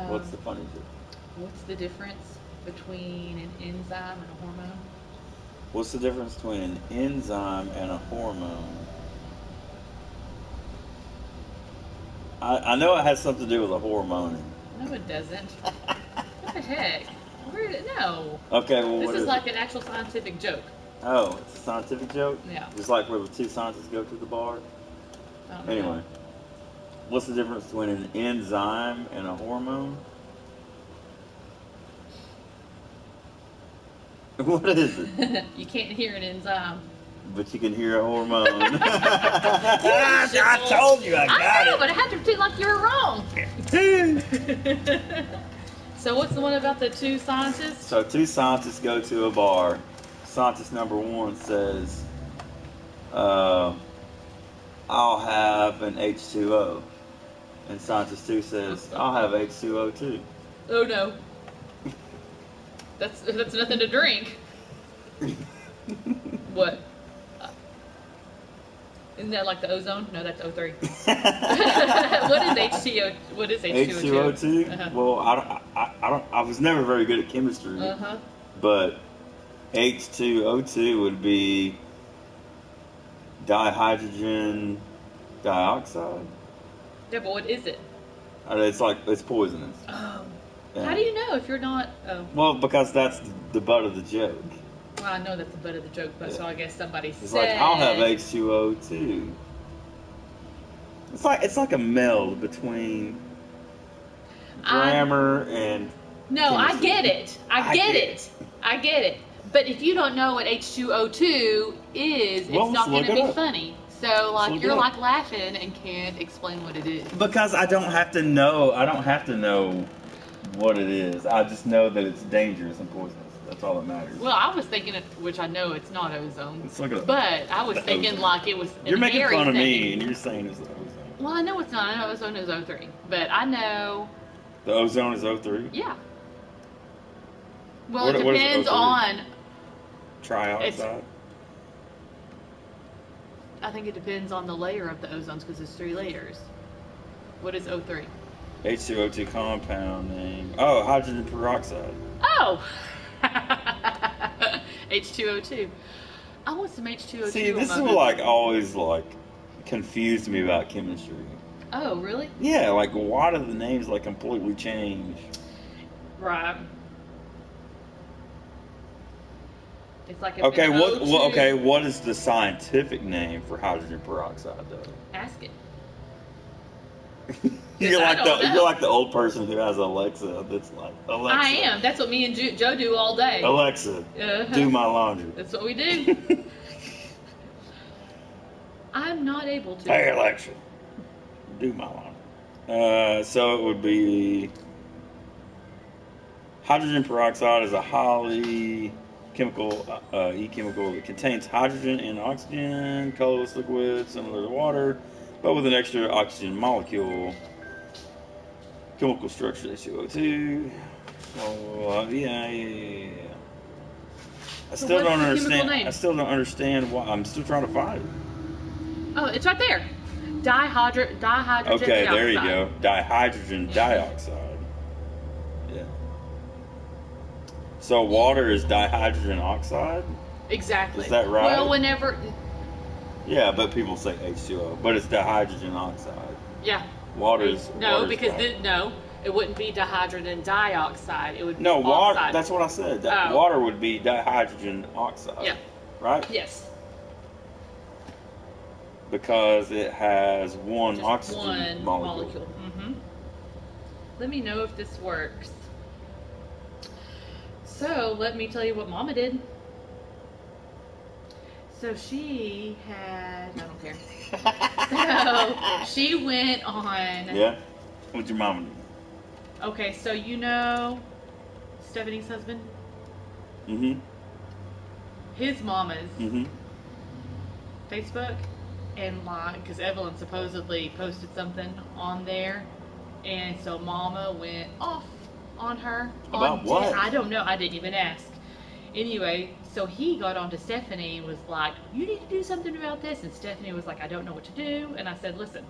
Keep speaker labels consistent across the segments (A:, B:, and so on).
A: What's the funny joke?
B: What's the difference between an enzyme and a hormone?
A: What's the difference between an enzyme and a hormone? I know it has something to do with a hormone.
B: No, it doesn't. What the heck? Where? No.
A: Okay, well,
B: This
A: what
B: is
A: is it?
B: like an actual scientific joke.
A: Oh, it's a scientific joke?
B: Yeah.
A: Just like where the two scientists go to the bar?
B: I don't know.
A: Anyway, what's the difference between an enzyme and a hormone? What is it?
B: You can't hear an enzyme.
A: But you can hear a hormone.
B: You
A: I
B: shitballs.
A: told you I
B: I know,
A: got
B: but I had to pretend like you were wrong.
A: it.
B: So what's the one about the two scientists?
A: So two scientists go to a bar. Scientist number one says, uh, I'll have an H2O. And scientist two says, I'll have H2O too.
B: Oh no. That's nothing to drink. What? Uh, Isn't that like the ozone? No, that's O3. What is H2O? What is H2O2?
A: H2O2?
B: Uh-huh.
A: Well, I was never very good at chemistry,
B: Uh-huh.
A: but H2O2 would be dihydrogen dioxide.
B: Yeah, but what is it?
A: It's poisonous.
B: Oh.
A: Yeah.
B: How do you know if you're not? Oh.
A: Well, because that's the butt of the joke.
B: Well, I know that's the butt of the joke, but so I guess somebody
A: It's
B: said.
A: like I'll have H2O too. It's like a meld between grammar and
B: No, I
A: chemistry.
B: get it. I get it. I get it. But if you don't know what H2O2 is,
A: Well,
B: it's not
A: let's
B: going to
A: look it
B: be
A: up.
B: funny. So, like,
A: look
B: you're
A: it up.
B: like laughing and can't explain what it is.
A: Because I don't have to know. I don't have to know what it is. I just know that it's dangerous and poisonous. That's all that matters.
B: Well, I was thinking, which I know it's not ozone,
A: Let's look it up.
B: but I was
A: The
B: thinking
A: ozone.
B: like it was.
A: You're
B: an
A: making
B: airy
A: fun of me,
B: thing.
A: and you're saying it's the ozone.
B: Well, I know it's not. I know ozone is O3, but I know,
A: The ozone is O3.
B: yeah. Well,
A: What
B: it
A: is
B: depends
A: O3?
B: on.
A: Trioxide.
B: I think it depends on the layer of the ozones because there's 3 layers. What is O3?
A: H2O2 compound name. Oh, hydrogen peroxide.
B: Oh! H2O2. I want some H2O2.
A: See,
B: on
A: this
B: my
A: is
B: boobie.
A: like always confused me about chemistry.
B: Oh, really?
A: Yeah, like why do the names like completely change?
B: Right. It's like if
A: Okay,
B: it's O2,
A: what is the scientific name for hydrogen peroxide though?
B: Ask it.
A: You're
B: I
A: like
B: don't know.
A: you're like the old person who has Alexa that's like Alexa.
B: I am. That's what me and Joe do all day.
A: Alexa,
B: Uh-huh.
A: do my laundry.
B: That's what we do. I'm not able to.
A: Hey Alexa, do my laundry. So it would be hydrogen peroxide is a highly chemical chemical that contains hydrogen and oxygen, colorless liquid similar to water, but with an extra oxygen molecule. Chemical structure H2O2. Yeah. I
B: So
A: still
B: what's
A: don't
B: the chemical
A: understand.
B: name?
A: I still don't understand why. I'm still trying to find it.
B: Oh, it's right there. Dihydrogen
A: Okay,
B: dioxide.
A: there you go. Dihydrogen dioxide. Yeah. So water is dihydrogen oxide?
B: Exactly.
A: Is that right?
B: Well, whenever.
A: Yeah, but people say H2O, but it's dihydrogen oxide.
B: Yeah.
A: Water's
B: No,
A: water's
B: because
A: di-
B: no, it wouldn't be dihydrogen dioxide. It would be
A: no water.
B: oxide.
A: That's what I said.
B: Oh.
A: Water would be dihydrogen oxide.
B: Yeah.
A: Right?
B: Yes.
A: Because it has one
B: Just
A: oxygen
B: one
A: molecule.
B: Mm-hmm. Let me know if this works. So let me tell you what Mama did. So she had. I don't care. So she went on.
A: Yeah. What'd your mama do?
B: Okay, so you know Stephanie's husband?
A: Mm-hmm.
B: His mama's
A: Mm-hmm.
B: Facebook, and like, because Evelyn supposedly posted something on there, and so Mama went off on her.
A: About what?
B: I don't know. I didn't even ask. Anyway, so he got on to Stephanie and was like, "You need to do something about this." And Stephanie was like, "I don't know what to do." And I said, "Listen,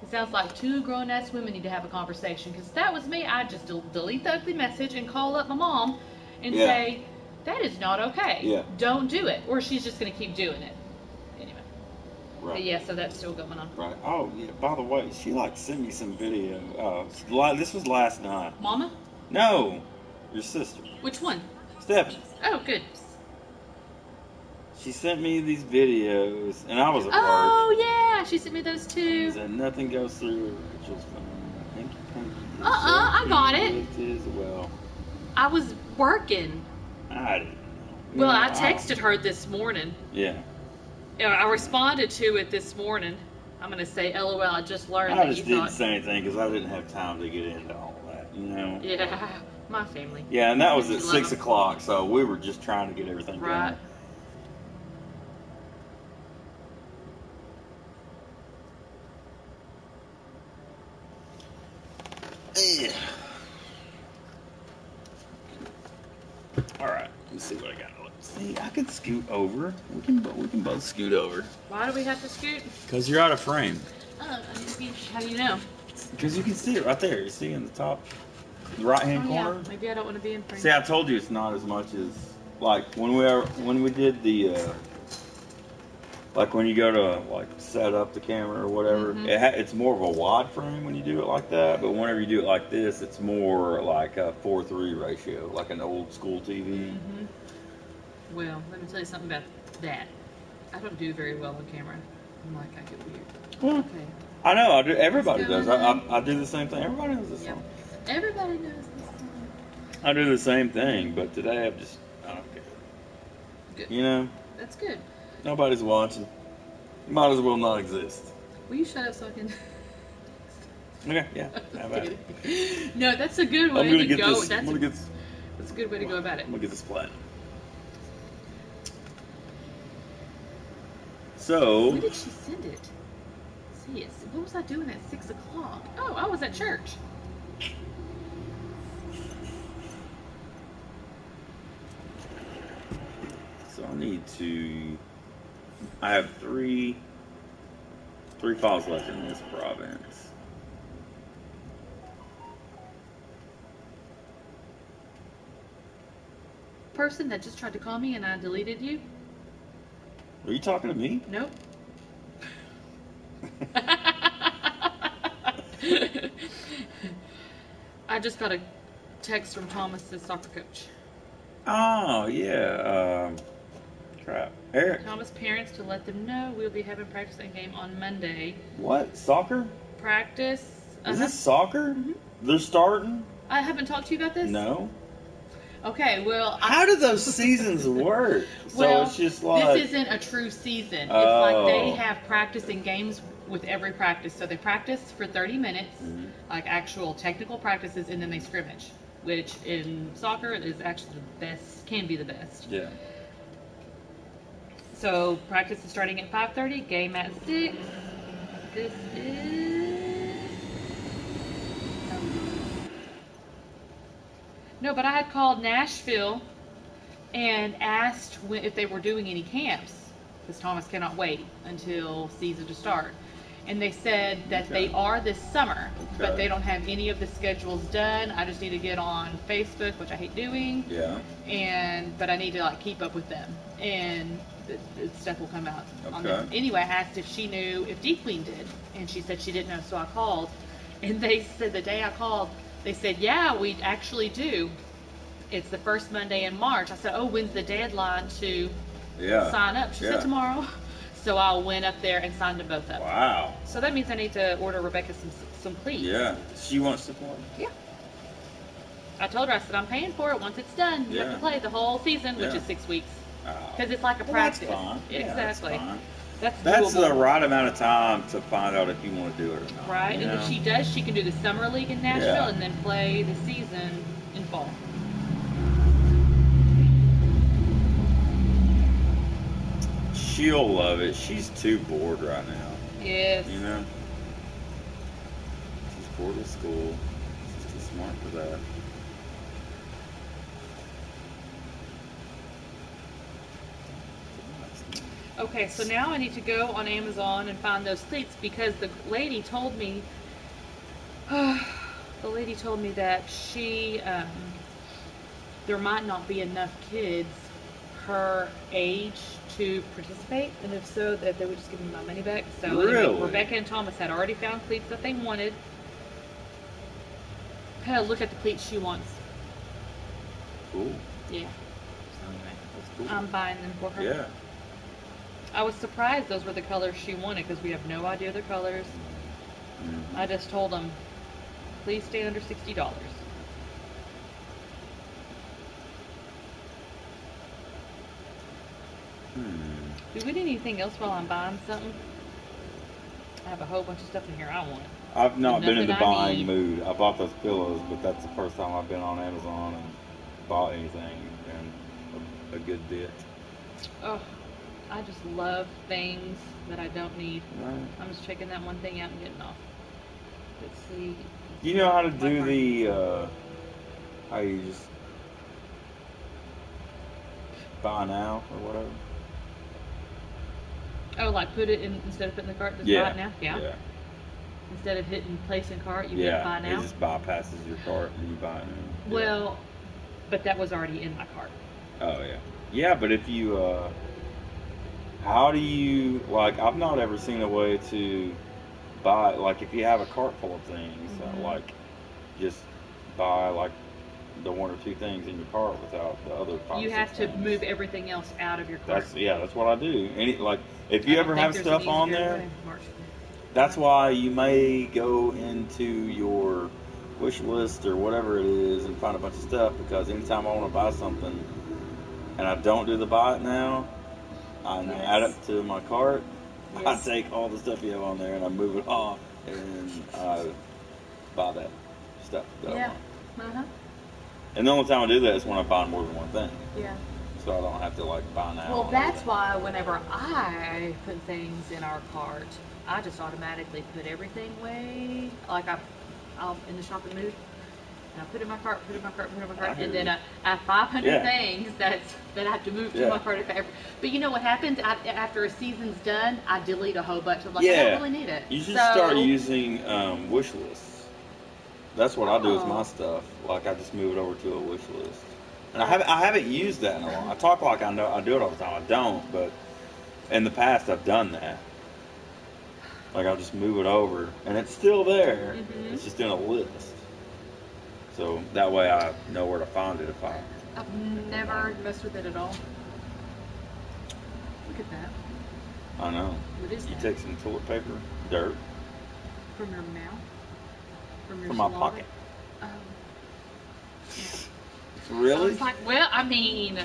B: It sounds like two grown-ass women need to have a conversation. Because if that was me, I'd just delete the ugly message and call up my mom and
A: Yeah.
B: say, that is not okay.
A: Yeah.
B: Don't do it. Or she's just going to keep doing it. Anyway. But
A: Right.
B: yeah, so that's still going on.
A: Right. Oh, yeah. By the way, she sent me some video. This was last night.
B: Mama?
A: No, your sister,
B: Which one?
A: Stephanie.
B: Oh, good.
A: She sent me these videos, and I was at work.
B: Oh, yeah. She sent me those too.
A: Said nothing goes through Rachel's phone. Thank you.
B: I got it.
A: As well.
B: I was working.
A: I didn't know.
B: Well,
A: Yeah,
B: I texted her this morning.
A: Yeah.
B: I responded to it this morning. I'm going to say, LOL, I just learned
A: I
B: that
A: just
B: you
A: didn't
B: thought.
A: say anything because I didn't have time to get into all that, you know?
B: Yeah, my family.
A: Yeah, and that was at
B: You love
A: 6
B: them.
A: o'clock, so we were just trying to get everything
B: Right.
A: done. Yeah. All right, let's see what I got. See, I can scoot over. We can both scoot over.
B: Why do we have to scoot?
A: Because you're out of frame.
B: Oh, how do you know?
A: Because you can see it right there. You see in the top, the right-hand
B: Yeah,
A: corner.
B: maybe I don't want to be in frame.
A: See, I told you it's not as much as like when we did the like when you go to like set up the camera or whatever.
B: Mhm.
A: It's more of a wide frame when you do it like that. But whenever you do it like this, it's more like a 4:3 ratio, like an old school TV.
B: Mhm. Well, let me tell you something about that. I don't do very well on camera. I'm like, I get weird.
A: Well,
B: Okay.
A: I know. I do. Everybody
B: What's
A: does.
B: going
A: I do the same thing. Everybody knows this
B: Yep.
A: song.
B: Everybody knows this song.
A: I do the same thing, but today I don't care.
B: Good.
A: You know,
B: That's good.
A: nobody's watching. You might as well not exist.
B: Will you shut up so I can...
A: Okay, yeah. How about it?
B: No, that's a good
A: I'm
B: way
A: gonna
B: to
A: get
B: go.
A: this. I'm
B: That's
A: gonna get.
B: a good way to go about it.
A: I'm gonna get this platinum. So.
B: When did she send it? See, what was I doing at 6 o'clock? Oh, I was at church.
A: So I need to. I have three files left in this province.
B: Person that just tried to call me and I deleted you?
A: Are you talking to me?
B: Nope. I just got a text from Thomas, the soccer coach.
A: Oh yeah. Crap. Eric.
B: Thomas' parents to let them know we'll be having practice and game on Monday.
A: What? Soccer?
B: Practice.
A: Is this soccer?
B: Mhm.
A: They're starting?
B: I haven't talked to you about this?
A: No.
B: Okay, well...
A: How do those seasons work? So
B: Well,
A: it's just like.
B: this isn't a true season. It's like they
A: Oh.
B: have practice and games with every practice. So they practice for 30 minutes,
A: Mhm.
B: like actual technical practices, and then they scrimmage, which in soccer is actually the best, can be the best.
A: Yeah.
B: So practice is starting at 5:30, game at 6. This is... No, but I had called Nashville and asked if they were doing any camps, because Thomas cannot wait until season to start. And they said that they are this summer, but
A: Okay.
B: they don't have any of the schedules done. I just need to get on Facebook, which I hate doing,
A: Yeah.
B: but I need to like keep up with them, and the stuff will come out on
A: Okay.
B: them. Anyway, I asked if she knew if D Queen did, and she said she didn't know, so I called, and they said the day I called, they said, yeah, we actually do. It's the first Monday in March. I said, oh, when's the deadline to
A: Yeah.
B: sign up? She
A: Yeah.
B: said tomorrow. So I went up there and signed them both up.
A: Wow.
B: So that means I need to order Rebecca some cleats.
A: Yeah. She wants to play.
B: Yeah. I told her, I said, I'm paying for it once it's done. You have
A: Yeah.
B: to play the whole season, which
A: Yeah.
B: is 6 weeks.
A: Oh.
B: Because it's like a
A: Well,
B: practice.
A: That's fine. Yeah,
B: Exactly.
A: That's fine.
B: That's
A: That's
B: doable.
A: the right amount of time to find out if you want to do it or not.
B: Right?
A: you
B: And if
A: know?
B: she does, she can do the summer league in Nashville
A: Yeah.
B: and then play the season in fall.
A: She'll love it. She's too bored right now.
B: Yes.
A: You know? She's bored with school. She's too smart for that.
B: Okay, so now I need to go on Amazon and find those cleats because the lady told me. The lady told me that there might not be enough kids her age to participate, and if so, that they would just give me my money back. So anyway,
A: Really?
B: Rebecca and Thomas had already found cleats that they wanted. Kind of look at the cleats she wants.
A: Cool.
B: Yeah. So anyway,
A: That's cool.
B: I'm buying them for her.
A: Yeah.
B: I was surprised those were the colors she wanted because we have no idea their colors.
A: Mhm.
B: I just told them, please stay under $60. Do we need anything else while I'm buying something? I have a whole bunch of stuff in here I want.
A: I've not been in the
B: Nothing I
A: buying
B: need.
A: mood. I bought those pillows, but that's the first time I've been on Amazon and bought anything in a good bit.
B: Oh, I just love things that I don't need.
A: Right.
B: I'm just checking that one thing out and getting off. Let's see.
A: Do you know how to
B: My
A: do
B: card.
A: the, how you just buy now or whatever?
B: Oh, like put it in instead of putting in the cart, just buy it now? Yeah. Instead of hitting place in cart, you hit buy now?
A: It just bypasses your cart and you buy it now.
B: Well, but that was already in my cart.
A: Oh, yeah. Yeah, but if you, how do you, like, I've not ever seen a way to buy, like, if you have a cart full of things, like, just buy, like, the one or two things in your cart without the other five.
B: You
A: or
B: have
A: six
B: to
A: things.
B: move everything else out of your cart.
A: That's what I do. Like, if you
B: I don't
A: ever
B: think
A: have
B: there's
A: stuff
B: an
A: on
B: easier
A: there,
B: way. March.
A: that's why you may go into your wish list or whatever it is and find a bunch of stuff, because anytime I want to buy something and I don't do the buy it now, I add it to my cart.
B: Yes.
A: I take all the stuff you have on there and I move it off and I buy that stuff that I want. And the only time I do that is when I buy more than one thing.
B: Yeah.
A: So I don't have to like buy now.
B: Well, that's why whenever I put things in our cart, I just automatically put everything away. Like I'll in the shopping mood, and I put in my cart, and then I have 500 things that I have to move to my cart. But you know what happens after a season's done? I delete a whole bunch. I'm like, I don't really need it.
A: You should start using wish lists. That's what I do with my stuff. Like I just move it over to a wish list. And I haven't used that in a long. I talk like I know I do it all the time. I don't, but in the past I've done that. Like I'll just move it over, and it's still there. It's just in a list. So that way I know where to find it if I.
B: I've never messed with it at all. Look at that.
A: I know.
B: What is that?
A: You take some toilet paper, dirt.
B: From your mouth?
A: From my pocket.
B: Oh. Yeah.
A: Really?
B: I was like, well, I mean,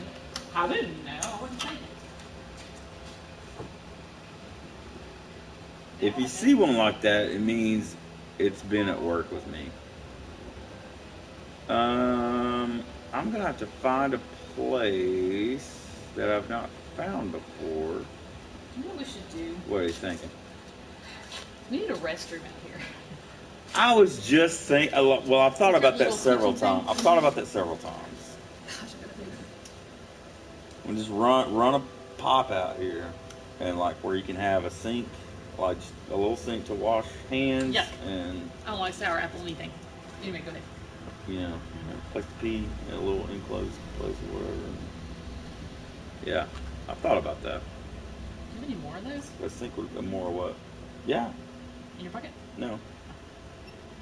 B: I didn't know. I wasn't thinking.
A: If you see one like that, it means it's been at work with me. I'm gonna have to find a place that I've not found before.
B: You know what we should do?
A: What are you thinking?
B: We need a restroom out here.
A: I was just thinking. Well, I've thought about that several times. I've thought about that several times.
B: Gosh, I gotta do that.
A: And just run a pop out here, and like where you can have a sink, like just a little sink to wash hands.
B: Yeah.
A: And
B: I don't like sour apple anything. Anyway, go ahead.
A: you know, a place to pee in a little enclosed place or whatever. Yeah, I've thought about that.
B: Do you have any more of those
A: I think more what? Yeah.
B: in your pocket?
A: No.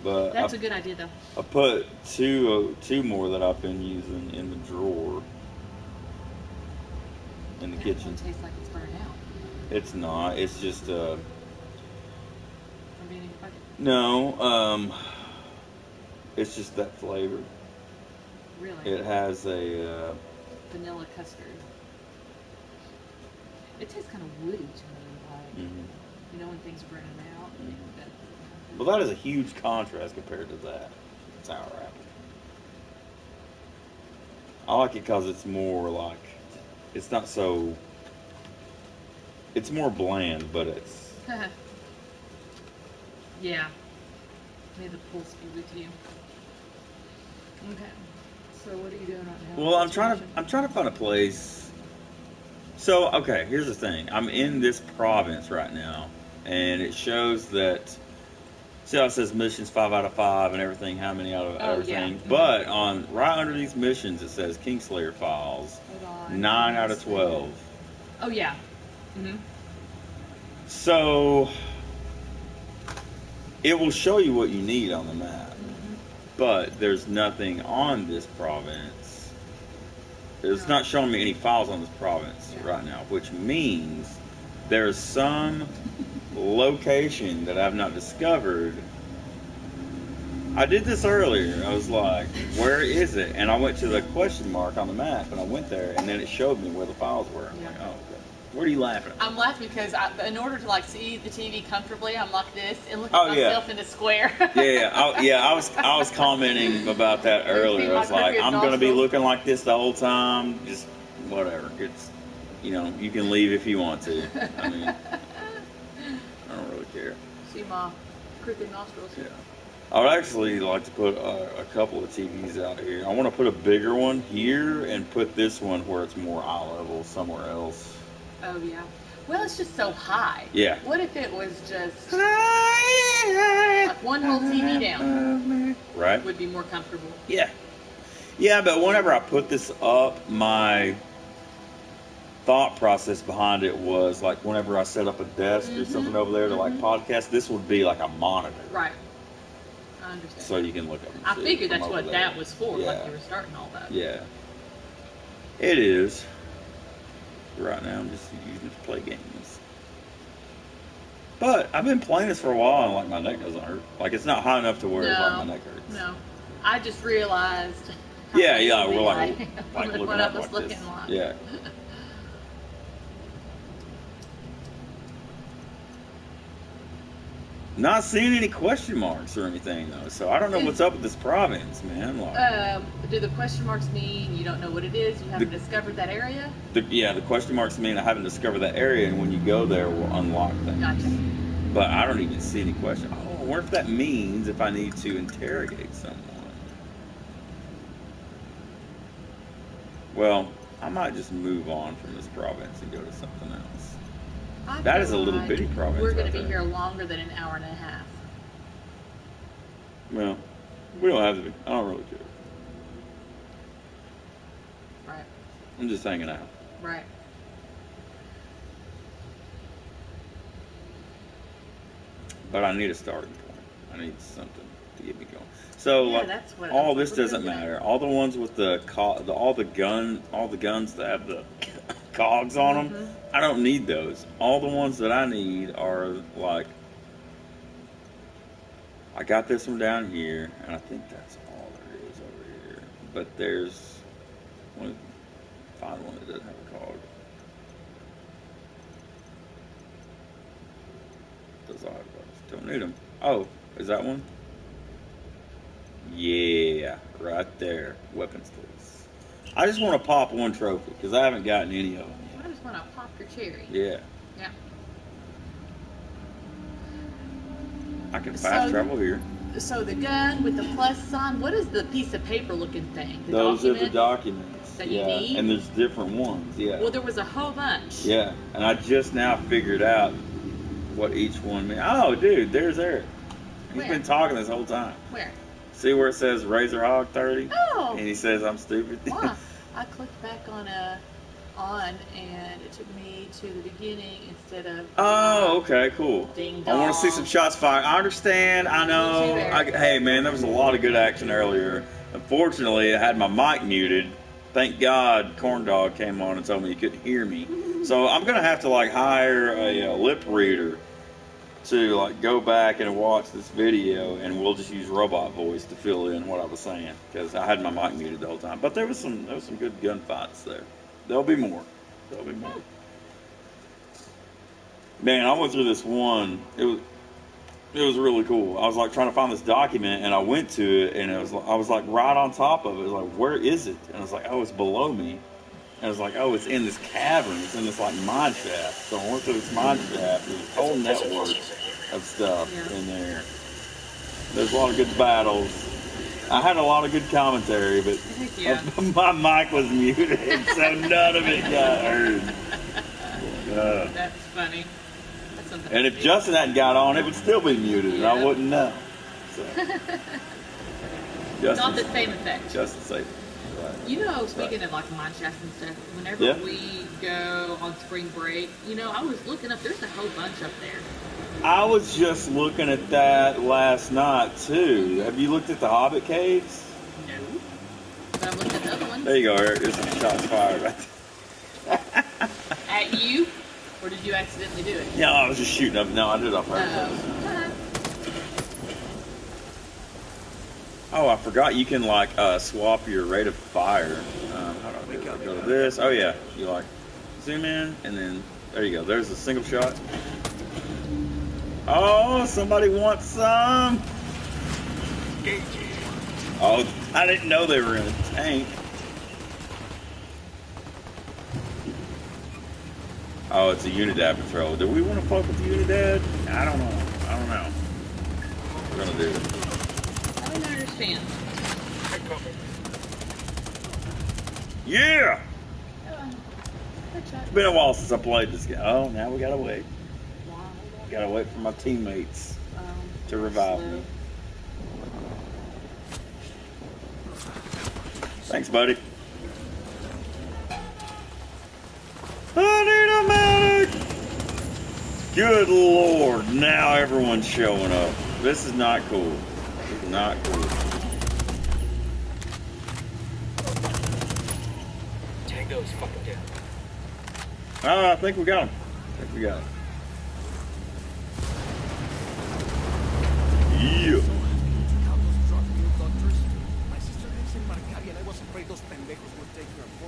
A: But
B: That's a good idea, though.
A: I put two more that I've been using in the drawer in the kitchen.
B: One tastes like it's burned out.
A: It's not. It's just
B: From being in your pocket.
A: no. It's just that flavor.
B: Really?
A: It has a
B: Vanilla custard. It tastes kind of woody to me, like you know when things are burning out.
A: Well, that is a huge contrast compared to that sour apple. I like it because it's more like, it's not so, it's more bland, but it's.
B: Yeah. May the pulse be with you. Okay. So what are you doing right now?
A: Well, I'm trying to find a place So, okay, here's the thing. I'm in this province right now, and it shows that. See how it says missions 5 out of 5 and everything, how many out of
B: Oh,
A: everything.
B: yeah.
A: But on right under these missions, it says Kingslayer Files,
B: Hold on.
A: 9 out of 12.
B: Oh yeah.
A: So it will show you what you need on the map, but there's nothing on this province. It's
B: No.
A: not showing me any files on this province
B: Yeah.
A: right now, which means there's some location that I've not discovered. I did this earlier. I was like, where is it? And I went to the question mark on the map, and I went there, and then it showed me where the files were. I'm like, oh, okay. What are you laughing at?
B: I'm laughing because in order to like see the TV comfortably, I'm like this and look at
A: Oh, yeah.
B: myself in the square.
A: I was commenting about that earlier. I was like, I'm going to be looking like this the whole time. Just whatever. It's, you know, you can leave if you want to. I mean, I don't really care.
B: See my crooked nostrils.
A: Yeah. I would actually like to put a couple of TVs out here. I want to put a bigger one here and put this one where it's more eye level somewhere else.
B: Oh yeah. Well, it's just so high.
A: Yeah.
B: What if it was just like one whole TV down?
A: Right?
B: Would be more comfortable.
A: Yeah. Yeah, but whenever I put this up, my thought process behind it was like whenever I set up a desk or something over there to like podcast, this would be like a monitor.
B: Right. I understand.
A: So you can look up and
B: I
A: see
B: figured
A: from
B: that's
A: over
B: what
A: there.
B: that was for, like
A: Yeah.
B: you were starting all that.
A: Yeah. It is. Right now I'm just using it to play games. But I've been playing this for a while and like my neck doesn't hurt. Like it's not high enough to where like my neck hurts.
B: No. I just realized how
A: Yeah,
B: lazy
A: we're
B: I
A: like
B: am
A: looking
B: when I
A: up
B: was
A: like
B: looking
A: this.
B: like.
A: Yeah. Not seeing any question marks or anything though, so I don't know what's up with this province, man. Like,
B: Do the question marks mean you don't know what it is? You haven't discovered that area?
A: the question marks mean I haven't discovered that area, and when you go there, we'll unlock things.
B: Gotcha.
A: But I don't even see any question. Oh, I wonder if that means if I need to interrogate someone. Well, I might just move on from this province and go to something else. That
B: feel
A: is a little
B: like
A: bitty province
B: We're going
A: right
B: to be
A: there.
B: here longer than an hour and a half.
A: Well, we don't have to be. I don't really care.
B: Right.
A: I'm just hanging out.
B: Right.
A: But I need a starting point. I need something to get me going. So
B: Yeah,
A: like,
B: that's what
A: all
B: I'm
A: this
B: looking
A: doesn't
B: at.
A: matter. All the ones with all the guns that have the cogs on them, I don't need those. All the ones that I need are like, I got this one down here, and I think that's all there is over here. But there's one. Find one that doesn't have a cog. Those are don't need them. Oh, is that one? Yeah, right there. Weapons tools. I just want to pop one trophy because I haven't gotten any of them
B: I just want to pop your cherry.
A: yet.
B: Yeah.
A: I can fast travel here.
B: So the gun with the plus sign, what is the piece of paper looking thing? The
A: Those
B: document?
A: are the documents.
B: that you
A: yeah,
B: need?
A: and there's different ones. Yeah.
B: Well, there was a whole bunch.
A: Yeah, and I just now figured out what each one meant. Oh, dude, there's Eric. He's
B: Where?
A: been talking this whole time.
B: Where?
A: See where it says Razor Hog 30?
B: Oh.
A: And he says I'm stupid.
B: Why? I clicked back on and it took me to the beginning instead of.
A: Oh, okay, cool.
B: Ding
A: I want to see
B: dong.
A: some shots fired. I understand. I know.
B: Me too, Eric.
A: Hey, man, there was a lot of good action earlier. Unfortunately, I had my mic muted. Thank God Corn Dog came on and told me he couldn't hear me. So I'm going to have to, like, hire a lip reader to, like, go back and watch this video, and we'll just use robot voice to fill in what I was saying, because I had my mic muted the whole time. But there was some good gunfights there. There'll be more. There'll be more. Man, I went through this one. It was really cool. I was like trying to find this document, and I went to it, and I was like right on top of it. It was like, where is it? And I was like, oh, it's below me. And I was like, oh, it's in this cavern. It's in this like mine shaft. So I went through this mine shaft. There's a whole network of stuff in there. There's a lot of good battles. I had a lot of good commentary, but
B: Yeah.
A: my mic was muted, so none of it got heard.
B: That's funny. That's something.
A: And if Justin hadn't got on, it would still be muted, and I
B: Yeah.
A: wouldn't know. So.
B: Not the same effect.
A: Justin said. Right.
B: You know, speaking of like mine shafts and stuff, whenever
A: Yeah.
B: we go on spring break, you know, I was looking up. There's a whole bunch up there.
A: I was just looking at that last night too. Have you looked at the Hobbit caves?
B: No. But I'm looking at the other ones.
A: There you go, Eric. There's some shots fired right there.
B: At you? Or did you accidentally do it?
A: Yeah, I was just shooting up. No, I did it off purpose.
B: Uh-oh.
A: Oh, I forgot you can like swap your rate of fire. How do I do that? Go to this. Oh yeah, you like zoom in and then there you go. There's a single shot. Oh, somebody wants some. Oh, I didn't know they were in a tank. Oh, it's a Unidad patrol. Do we want to fuck with the Unidad? I don't know. We're gonna do it.
B: I don't understand.
A: Yeah!
B: Good shot.
A: It's been a while since I played this game. Oh, now we gotta wait.
B: Wow.
A: Gotta wait for my teammates
B: Um,
A: to revive
B: slow.
A: me. Thanks, buddy. I need a medic! Good Lord, now everyone's showing up. This is not cool. This is not cool.
C: Tango's fucking down.
A: Oh, I think we got him. Yeah.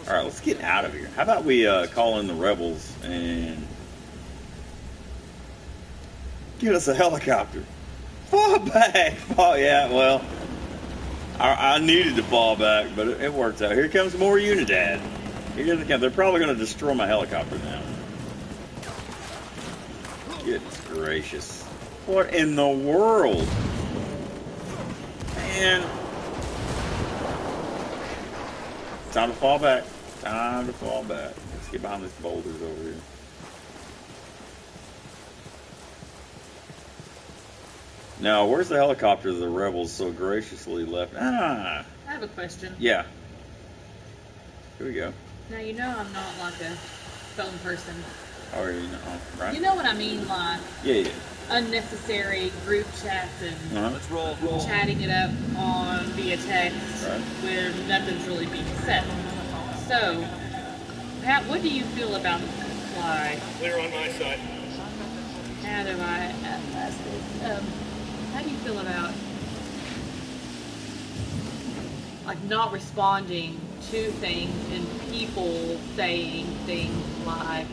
A: All right, let's get out of here. How about we call in the rebels and get us a helicopter? Fall back. Yeah, well, I needed to fall back, but it worked out. Here comes more Unidad. Here they come. They're probably going to destroy my helicopter now. Goodness gracious. What in the world? Man. Time to fall back. Time to fall back. Let's get behind these boulders over here. Now, where's the helicopter the rebels so graciously left?
B: I have a question.
A: Yeah. Here we go.
B: Now, you know I'm not like a phone person.
A: Oh, you know, right?
B: You know what I mean? Like
A: Yeah.
B: unnecessary group chats and
A: Uh-huh.
C: Let's roll.
B: chatting it up on via text
A: Right.
B: where nothing's really being said. So, Pat, what do you feel about like?
C: Clear on my side.
B: How do I ask this? How do you feel about like not responding to things and people saying things like,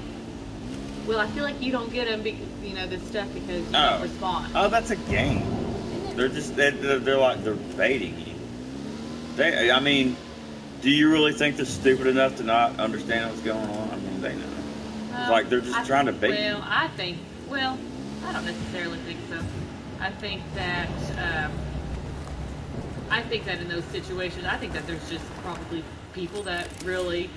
B: "Well, I feel like you don't get them, because, you know, this stuff because you don't respond."
A: Oh, that's a game. They're just they're like they're baiting you. I mean, do you really think they're stupid enough to not understand what's going on? I mean, they know. It's like they're just trying to bait you.
B: Well, I don't necessarily think so. I think that in those situations, I think that there's just probably people that really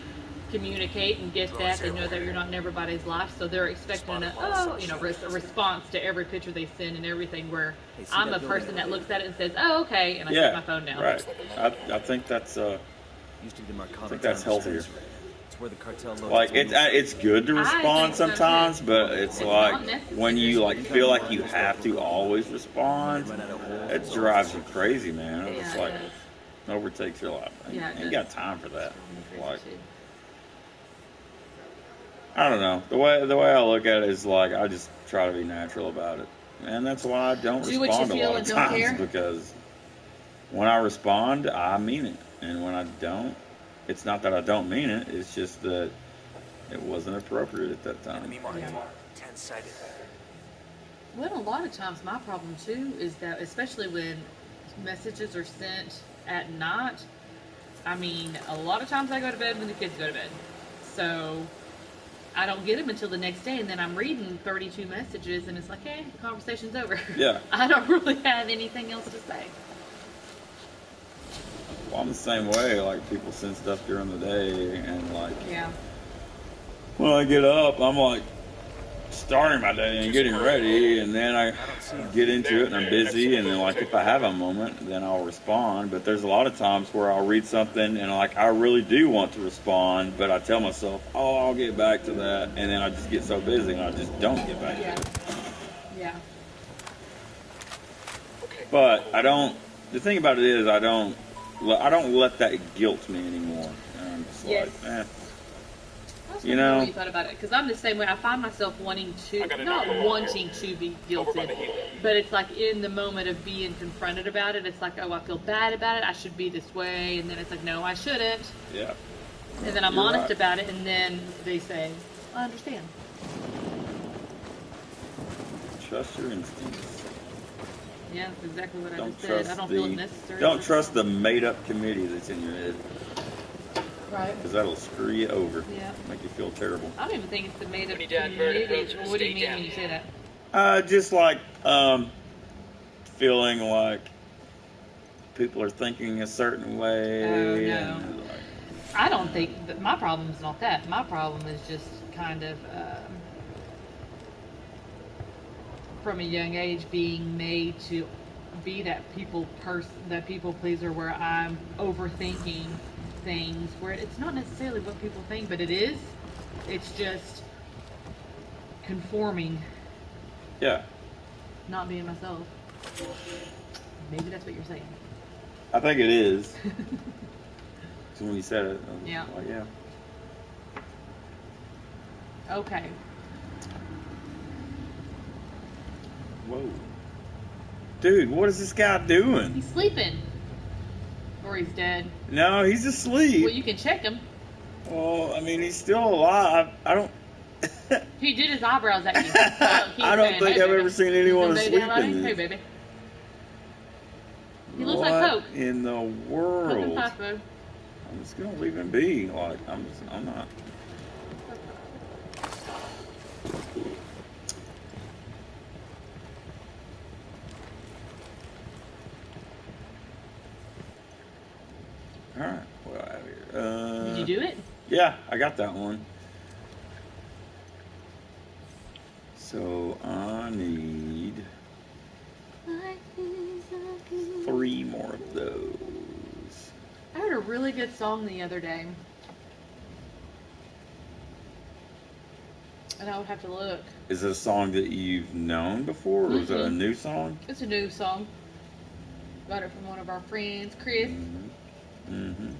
B: communicate and get that. They know that you're not in everybody's life, so they're expecting a response to every picture they send and everything. Where I'm a person that looks at it and says, "Oh, okay," and I
A: Yeah,
B: put my phone down.
A: right. I think that's healthier.
C: It's where the cartel
A: Like it's good to
B: I
A: respond
B: think so,
A: sometimes,
B: too.
A: but it's
B: It's
A: like
B: not necessary.
A: when you like feel like you have to always respond, it drives you crazy, man. It's
B: Yeah,
A: like
B: it does.
A: overtakes your life.
B: Yeah, it
A: Ain't
B: does.
A: got time for that.
B: Crazy
A: Like
B: too.
A: I don't know. The way I look at it is like I just try to be natural about it, and that's why I don't
B: Do what you
A: respond a
B: feel
A: lot
B: and
A: of
B: don't
A: times
B: care?
A: because when I respond, I mean it, and when I don't, it's not that I don't mean it. It's just that it wasn't appropriate at that time.
B: Yeah.
C: 10-sided.
B: Well, a lot of times my problem too is that, especially when messages are sent at night, I mean, a lot of times I go to bed when the kids go to bed. So I don't get them until the next day, and then I'm reading 32 messages, and it's like, hey, the conversation's over.
A: Yeah.
B: I don't really have anything else to say.
A: I'm the same way. Like, people send stuff during the day, and like,
B: Yeah.
A: when I get up, I'm like starting my day and getting ready, and then I get into it and I'm busy, and then like if I have a moment, then I'll respond. But there's a lot of times where I'll read something and like I really do want to respond, but I tell myself, oh, I'll get back to that, and then I just get so busy and I just don't get back to it.
B: Yeah.
A: But I don't. The thing about it is, I don't let that guilt me anymore. And I'm just
B: Yes.
A: like, eh.
B: I
A: You know?
B: what you thought about it, because I'm the same way. I find myself wanting to, not wanting to be guilted, but it's like in the moment of being confronted about it, it's like, oh, I feel bad about it. I should be this way, and then it's like, no, I shouldn't.
A: Yeah.
B: And then I'm
A: You're
B: honest
A: right.
B: about it, and then they say, I understand.
A: Trust your instincts.
B: Yeah, that's exactly what I
A: Don't
B: just said.
A: trust
B: I don't feel it necessary.
A: Don't trust the made-up committee that's in your head,
B: Right.
A: because that'll screw you over.
B: Yeah.
A: Make you feel terrible.
B: I don't even think it's the made up
C: When your dad murdered
B: community.
C: Roach,
B: What do you
C: stay
B: mean
C: down.
B: when you say that?
A: Just like feeling like people are thinking a certain way.
B: Oh, no.
A: And, like,
B: I don't think that my problem is not that. My problem is just kind of from a young age being made to be that people pleaser, where I'm overthinking things where it's not necessarily what people think, but it is. It's just conforming,
A: yeah.
B: not being myself. Maybe that's what you're saying.
A: I think it is. So when you said it, I was
B: Yeah.
A: like, yeah.
B: Okay.
A: Whoa. Dude, what is this guy doing?
B: He's sleeping. Or he's dead.
A: No, he's asleep.
B: Well, you can check him.
A: Well, I mean, he's still alive. I don't.
B: He did his eyebrows at you.
A: I don't think I've ever seen anyone
B: Hey,
A: asleep in
B: Hey,
A: this.
B: baby. He looks
A: What
B: like Coke.
A: in the
B: Coke and
A: world?
B: Taco.
A: I'm just gonna leave him be. Like, I'm not. All right. Well, out here.
B: Did you do it?
A: Yeah, I got that one. So I need 3 more of those.
B: I heard a really good song the other day. And I would have to look.
A: Is it a song that you've known before, or is it a
B: Mhm.
A: new song?
B: It's a new song. Got it from one of our friends, Chris.
A: Mm-hmm.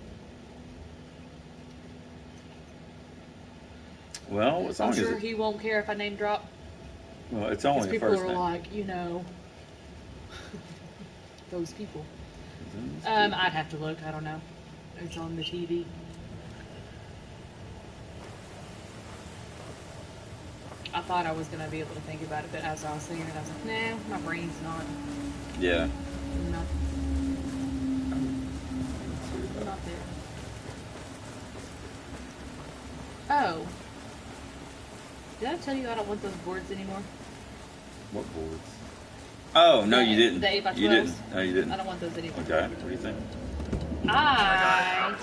A: Well, what song
B: I'm
A: is
B: sure
A: it?
B: he won't care if I name drop.
A: Well, it's
B: Because
A: only the
B: people
A: first
B: are
A: name.
B: like, those people.
A: It's
B: I'd have to look. I don't know. It's on the TV. I thought I was going to be able to think about it, but as I was singing it, I was like, no, my brain's not
A: Yeah.
B: not there. Oh. Did I tell you I don't want those boards anymore?
A: What boards? Oh, no, you didn't.
B: The 8x12s?
A: You didn't. No, you didn't.
B: I don't want those anymore.
A: Okay. What do you think?
B: I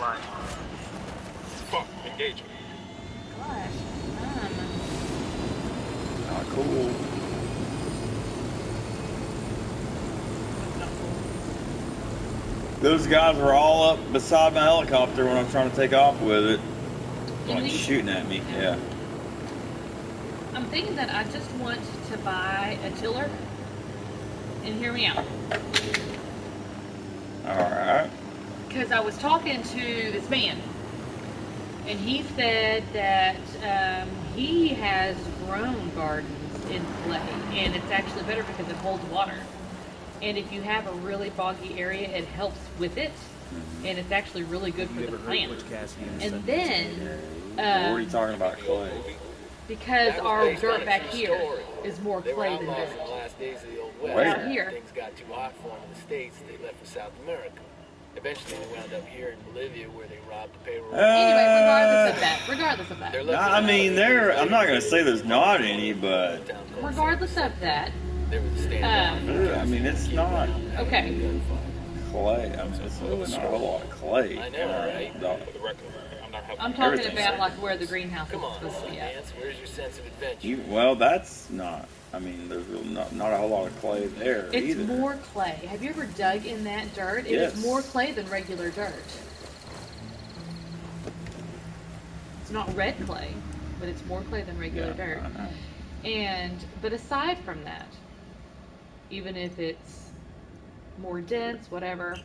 C: Fuck, engage.
B: Gosh.
A: Oh, cool. Those guys were all up beside my helicopter when I'm trying to take off with it. Like
B: Really?
A: shooting at me. Yeah.
B: I'm thinking that I just want to buy a tiller. And hear me out.
A: Alright.
B: Because I was talking to this man. And he said that he has grown gardens in clay. And it's actually better because it holds water. And if you have a really boggy area, it helps with it. And it's actually really good for the plant. And then,
A: What are you talking about, clay?
B: because
C: That was
B: our
C: based on
B: dirt
C: a
B: back
C: true
B: here
C: story.
B: is more
C: They were
B: clay than
C: outlaws
B: dirt.
C: in the last days of the Old West.
A: Wait.
B: Out here.
C: Things got too hot for them in the States, they left for South America. Eventually, they wound up here in Bolivia, where they robbed the payroll.
B: Anyway, regardless of that.
C: They're looking
A: I mean,
C: for-
A: I'm not going to say there's not any, but
B: Regardless of that,
C: There was a stand
B: Um,
A: I mean, it's not.
B: okay.
A: clay. I mean, it's really not a whole lot of clay.
C: I know, right?
D: For the record, I'm not helping.
B: I'm talking
A: Everything's
B: about
A: safe.
B: like where the greenhouse
C: Come
B: is
C: on,
B: supposed to be at.
C: Lance. Where's your sense of adventure?
A: Well, that's not. I mean, there's really not a whole lot of clay there
B: It's
A: either.
B: more clay. Have you ever dug in that dirt? It
A: Yes.
B: is more clay than regular dirt. It's not red clay, but it's more clay than regular
A: Yeah,
B: dirt.
A: I know.
B: But aside from that, even if it's more dense, whatever,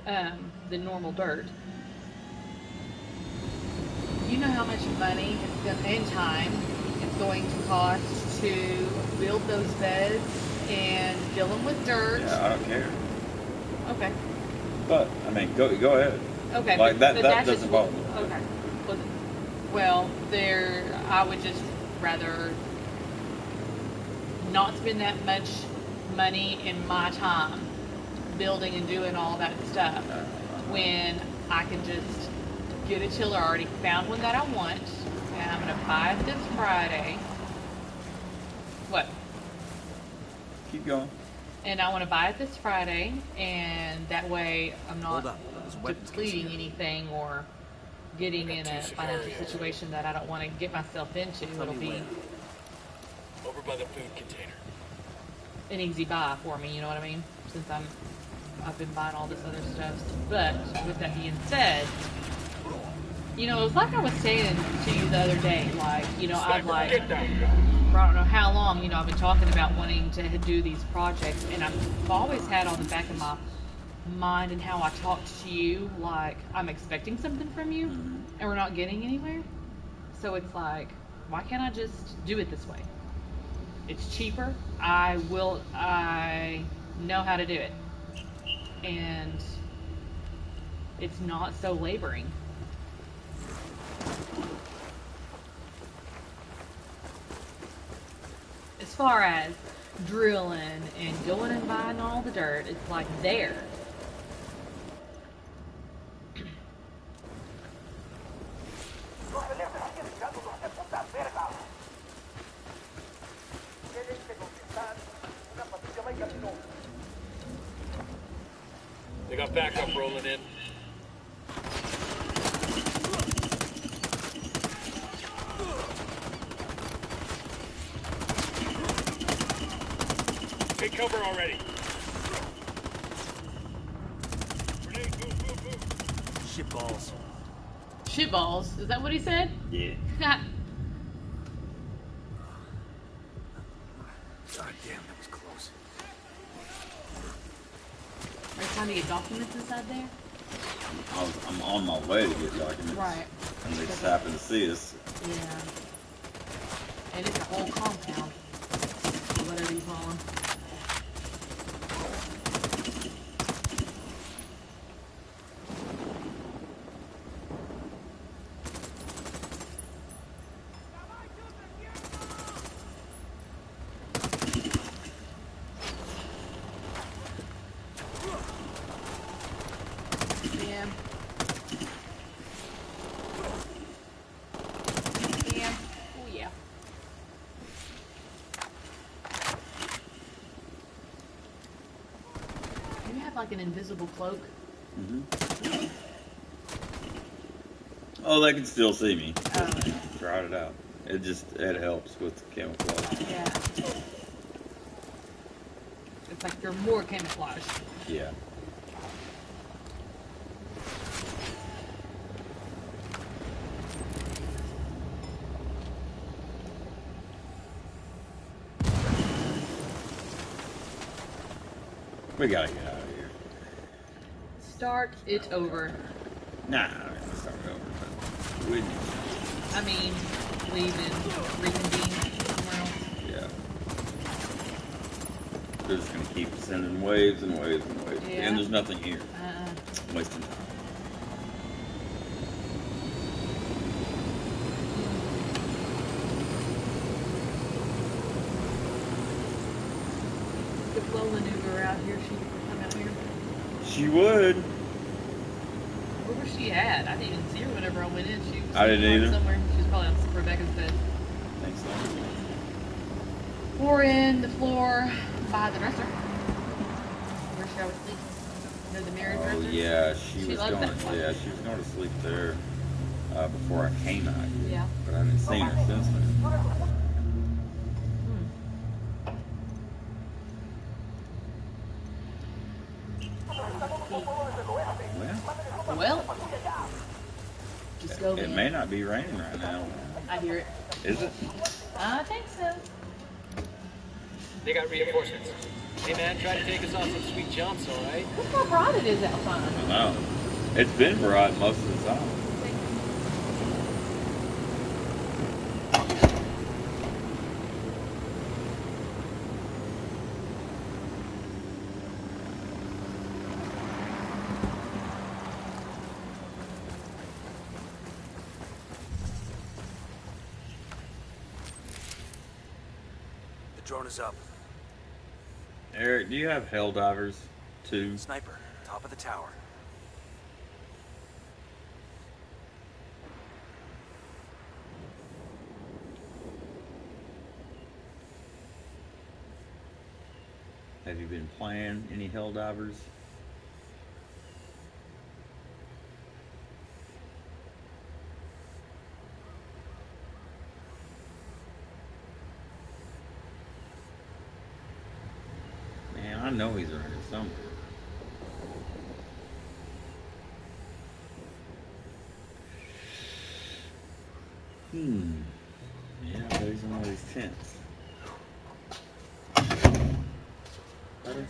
B: than normal dirt, you know how much money and time it's going to cost to build those beds and fill them with dirt.
A: Yeah, I don't care.
B: Okay.
A: But I mean, go ahead.
B: Okay.
A: Like that
B: that's
A: doesn't
B: just
A: bother me.
B: Okay. Well, I would just rather not spend that much money in my time building and doing all that stuff when I can just get a chiller. I already found one that I want, and I'm gonna buy it this Friday. What?
A: Keep going.
B: And I want to buy it this Friday, and that way I'm
E: Hold
B: not
E: up, there's weapons
B: depleting
E: here.
B: anything or getting in a financial situation that I don't want to get myself into. It'll be
C: Over by the food container.
B: an easy buy for me, you know what I mean? Since I've been buying all this other stuff. But with that being said, you know, it was like I was saying to you the other day, like, you know, I've like,
C: Get down.
B: for I don't know how long, you know, I've been talking about wanting to do these projects, and I've always had on the back of my mind and how I talked to you, like I'm expecting something from you, and we're not getting anywhere. So it's like, why can't I just do it this way? It's cheaper. I know how to do it, and it's not so laboring. As far as drilling and going and buying all the dirt, it's like there.
C: They got backup rolling in. Take cover already. Grenade, move.
E: Shit balls.
B: Shitballs. Is that what he said?
A: Yeah.
E: God damn, that was close.
B: Are you trying to get documents inside there?
A: I'm on my way to get documents.
B: Right.
A: And they just happen to see us.
B: Yeah. And it's a whole compound. Or whatever you call them. Yeah. Yeah. Oh yeah. Do you have like an invisible cloak?
A: Oh, they can still see me.
B: Oh.
A: Tried it out. It helps with the camouflage.
B: Yeah. It's like you're more camouflaged.
A: Yeah. We gotta get out of here.
B: Start it over.
A: Nah, let's start over. But we need
B: I mean, leave and reconvene somewhere else.
A: yeah. They're just gonna keep sending waves and waves and waves.
B: Yeah.
A: And there's nothing here.
B: Uh,
A: Wasting time.
B: the flow maneuver out here, she could come out here.
A: She would.
B: Where was she at? I didn't even see her whenever I went in. She was
A: I didn't
B: on
A: either.
B: somewhere. She was probably on Rebecca's bed.
A: Thanks, so.
B: Or in the floor by the dresser, where she always sleeps. Near the Mirror
A: Oh
B: Drifters?
A: yeah, she was
B: loved
A: going.
B: that one.
A: Yeah, she was going to sleep there before I came out here.
B: Yeah.
A: But I haven't seen her since then. Well,
B: Well, just go
A: it
B: in.
A: may not be raining right now.
B: I hear it.
A: Is it?
B: I think so.
C: They got reinforcements. Hey man, try to take us off some sweet jumps, all right?
B: Look how bright it is outside.
A: I know. It's been bright most of the time.
E: The drone is up.
A: Eric, do you have hell divers too?
E: Sniper, top of the tower.
A: Have you been playing any hell divers? Man, I know he's around here somewhere. Yeah, I bet he's in one of these tents. Better?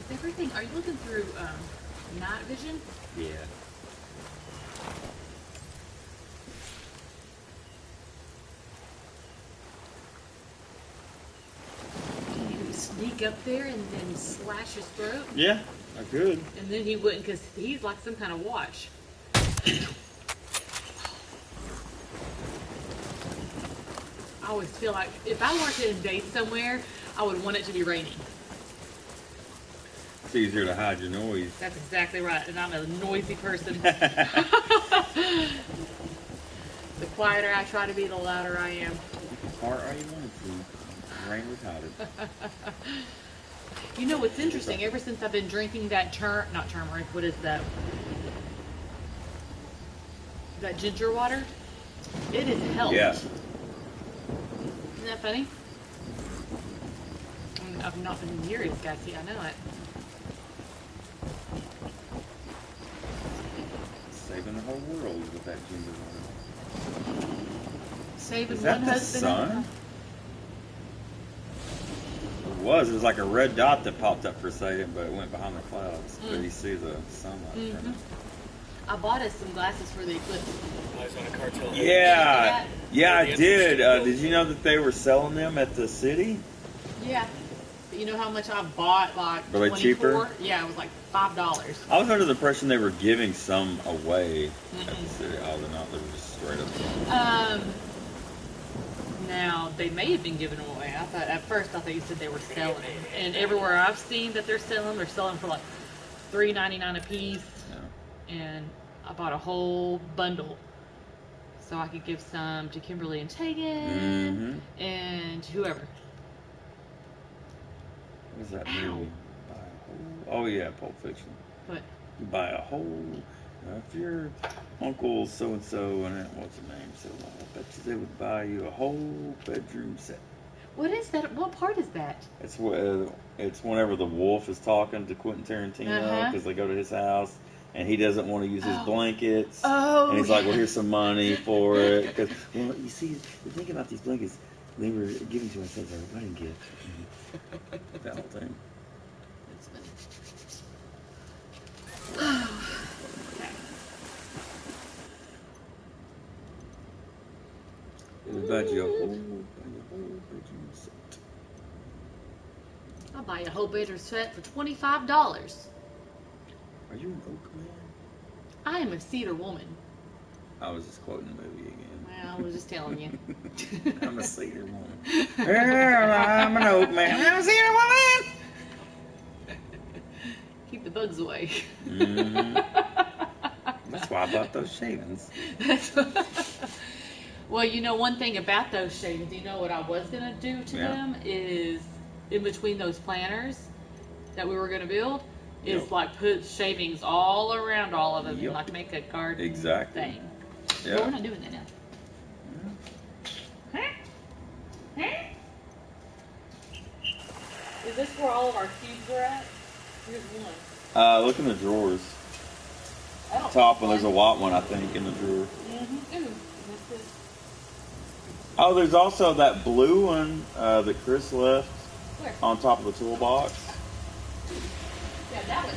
B: Is everything? Are you looking through night vision?
A: Yeah.
B: Can you sneak up there and then slash his throat?
A: Yeah, I could.
B: And then he wouldn't, because he's like some kind of watch. I always feel like if I were to invade somewhere, I would want it to be raining.
A: It's easier to hide your noise.
B: That's exactly right, and I'm a noisy person.
A: Yeah.
B: The quieter I try to be, the louder I am.
A: Or are you wanted to? Rain retarded.
B: You know what's interesting? Ever since I've been drinking that not turmeric, what is that? That ginger water, it has helped.
A: Yeah.
B: Isn't that funny? I've not been in years, Gatsy, I know it.
A: Saving the whole world with that ginger water.
B: Saving
A: Is that
B: one
A: the
B: husband at a
A: sun?
B: time.
A: It was. It was like a red dot that popped up for a second, but it went behind the clouds. But you see the sunlight from it.
B: I bought us some glasses for the eclipse.
C: Eyes on a cartel.
A: Yeah. Yeah, I
C: Yeah,
A: did.
C: the
A: Did you know that they were selling them at the city?
B: Yeah. But you know how much I bought? Like
A: Were they
B: 24?
A: cheaper?
B: Yeah, it was like $5.
A: I was under the impression they were giving some away at the city. Oh, they're not. They were just straight up.
B: Now they may have been given away. I thought at first I thought you said they were selling them, and everywhere I've seen that they're selling for like $3.99 a piece.
A: Yeah.
B: And I bought a whole bundle so I could give some to Kimberly and Tegan and whoever.
A: What is that
B: Ow.
A: movie? Buy a whole. Oh yeah, Pulp Fiction.
B: But
A: You buy a whole. If your uncle so and so and what's his name, so I bet you they would buy you a whole bedroom set.
B: what is that? What part is that?
A: It's whenever the wolf is talking to Quentin Tarantino because they go to his house and he doesn't want to use his blankets.
B: Oh,
A: And he's like, well, here's some money for it. Because, well, you see, the thing about these blankets, they were given to us as our wedding gift. That whole thing.
B: That's funny. Okay.
A: It would buy you a whole bedroom set.
B: I'll buy a whole bedroom set for $25.
A: Are you an oak man?
B: I am a cedar woman.
A: I was just quoting the movie again.
B: Well, I was just telling you.
A: I'm a cedar woman. Well, I'm an oak man. I'm a cedar woman.
B: Keep the bugs away.
A: Mm-hmm. That's why I bought those shavings.
B: Well, you know, one thing about those shavings, you know what I was gonna do to
A: Yeah.
B: them is in between those planters that we were gonna build, is
A: Yep.
B: like put shavings all around all of them,
A: Yep.
B: and like make a garden
A: Exactly.
B: thing. But
A: Yeah.
B: we're not doing that now. Huh? Huh? Is this where all of our cubes are at? Here's one.
A: Look in the drawers.
B: I don't
A: Top one, there's a white one, I think, in the drawer.
B: Mm-hmm. Ooh, this is
A: Oh, there's also that blue one that Chris left
B: where?
A: on top of the toolbox.
B: Yeah, that one.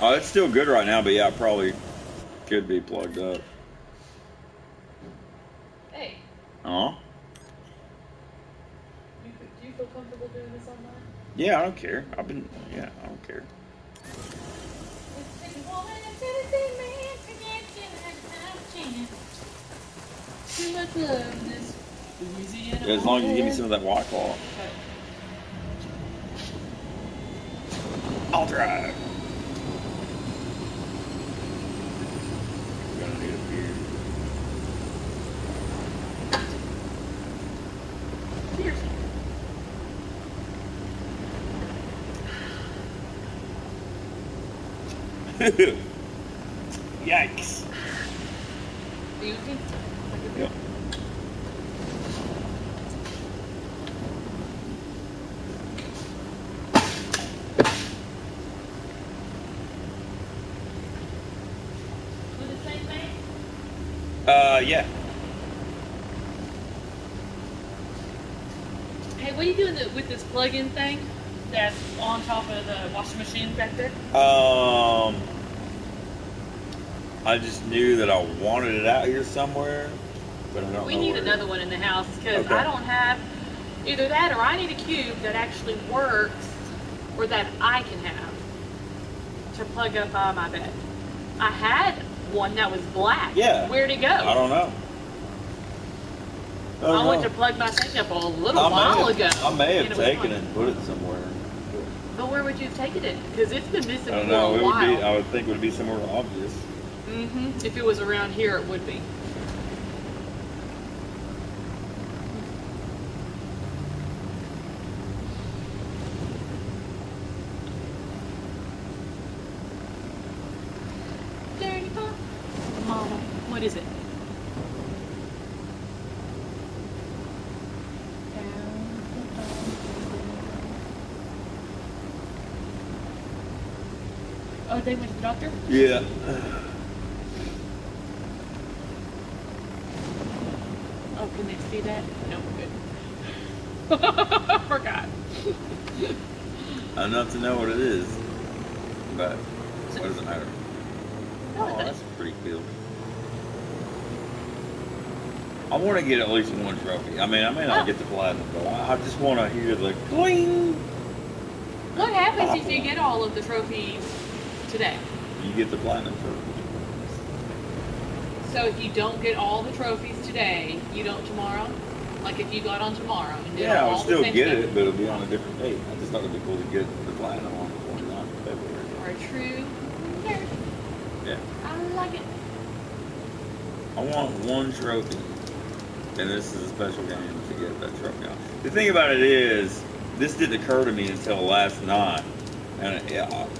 A: Oh, it's still good right now, but yeah, it probably could be plugged up.
B: Hey,
A: Huh?
B: do you feel comfortable doing this online?
A: Yeah, I don't care. I don't care.
B: Too much love in this Louisiana.
A: As long as you give me some of that White Claw.
B: Okay.
A: I'll drive. We're gonna need a beer.
B: Cheers.
A: Yikes.
B: Beauty.
A: Yep.
B: Was it the same thing?
A: Yeah.
B: Hey, what are you doing with this plug-in thing that's on top of the washing machine back there?
A: I just knew that I wanted it out here somewhere, but I don't
B: We
A: know
B: need
A: where.
B: another one in the house because
A: Okay.
B: I don't have either that or I need a cube that actually works or that I can have to plug up my bed. I had one that was black.
A: Yeah.
B: Where'd it go?
A: I don't know.
B: I went to plug my thing up a little
A: I
B: while
A: may
B: ago.
A: have, I may
B: and
A: have
B: it was
A: taken
B: fine.
A: it and put it somewhere.
B: But where would you have taken it? Because it's been missing
A: I don't
B: for
A: know.
B: a
A: It would
B: while.
A: be. I would think it would be somewhere obvious.
B: If it was around here, it would be. Dirty Pop. Mama, what is it? Oh, they went to the doctor?
A: Yeah.
B: Oh, can they see that? No, good. Forgot.
A: Enough to know what it is, but what does it matter? Oh, that's pretty cool. I want to get at least one trophy. I mean, I may not get the platinum, but I just want to hear the cling.
B: What happens if you get all of the trophies today?
A: You get the platinum trophy.
B: So if you don't get all the trophies today, you don't tomorrow? Like if you got on tomorrow and did
A: Yeah, I
B: all
A: would
B: the
A: still
B: same
A: get
B: stuff,
A: it, but it'll be on a different date. I just thought it'd be cool to get the platinum on the 29th of February.
B: Or a true nerd.
A: Yeah.
B: I like it.
A: I want one trophy, and this is a special game to get that trophy on. The thing about it is, this didn't occur to me until last night. And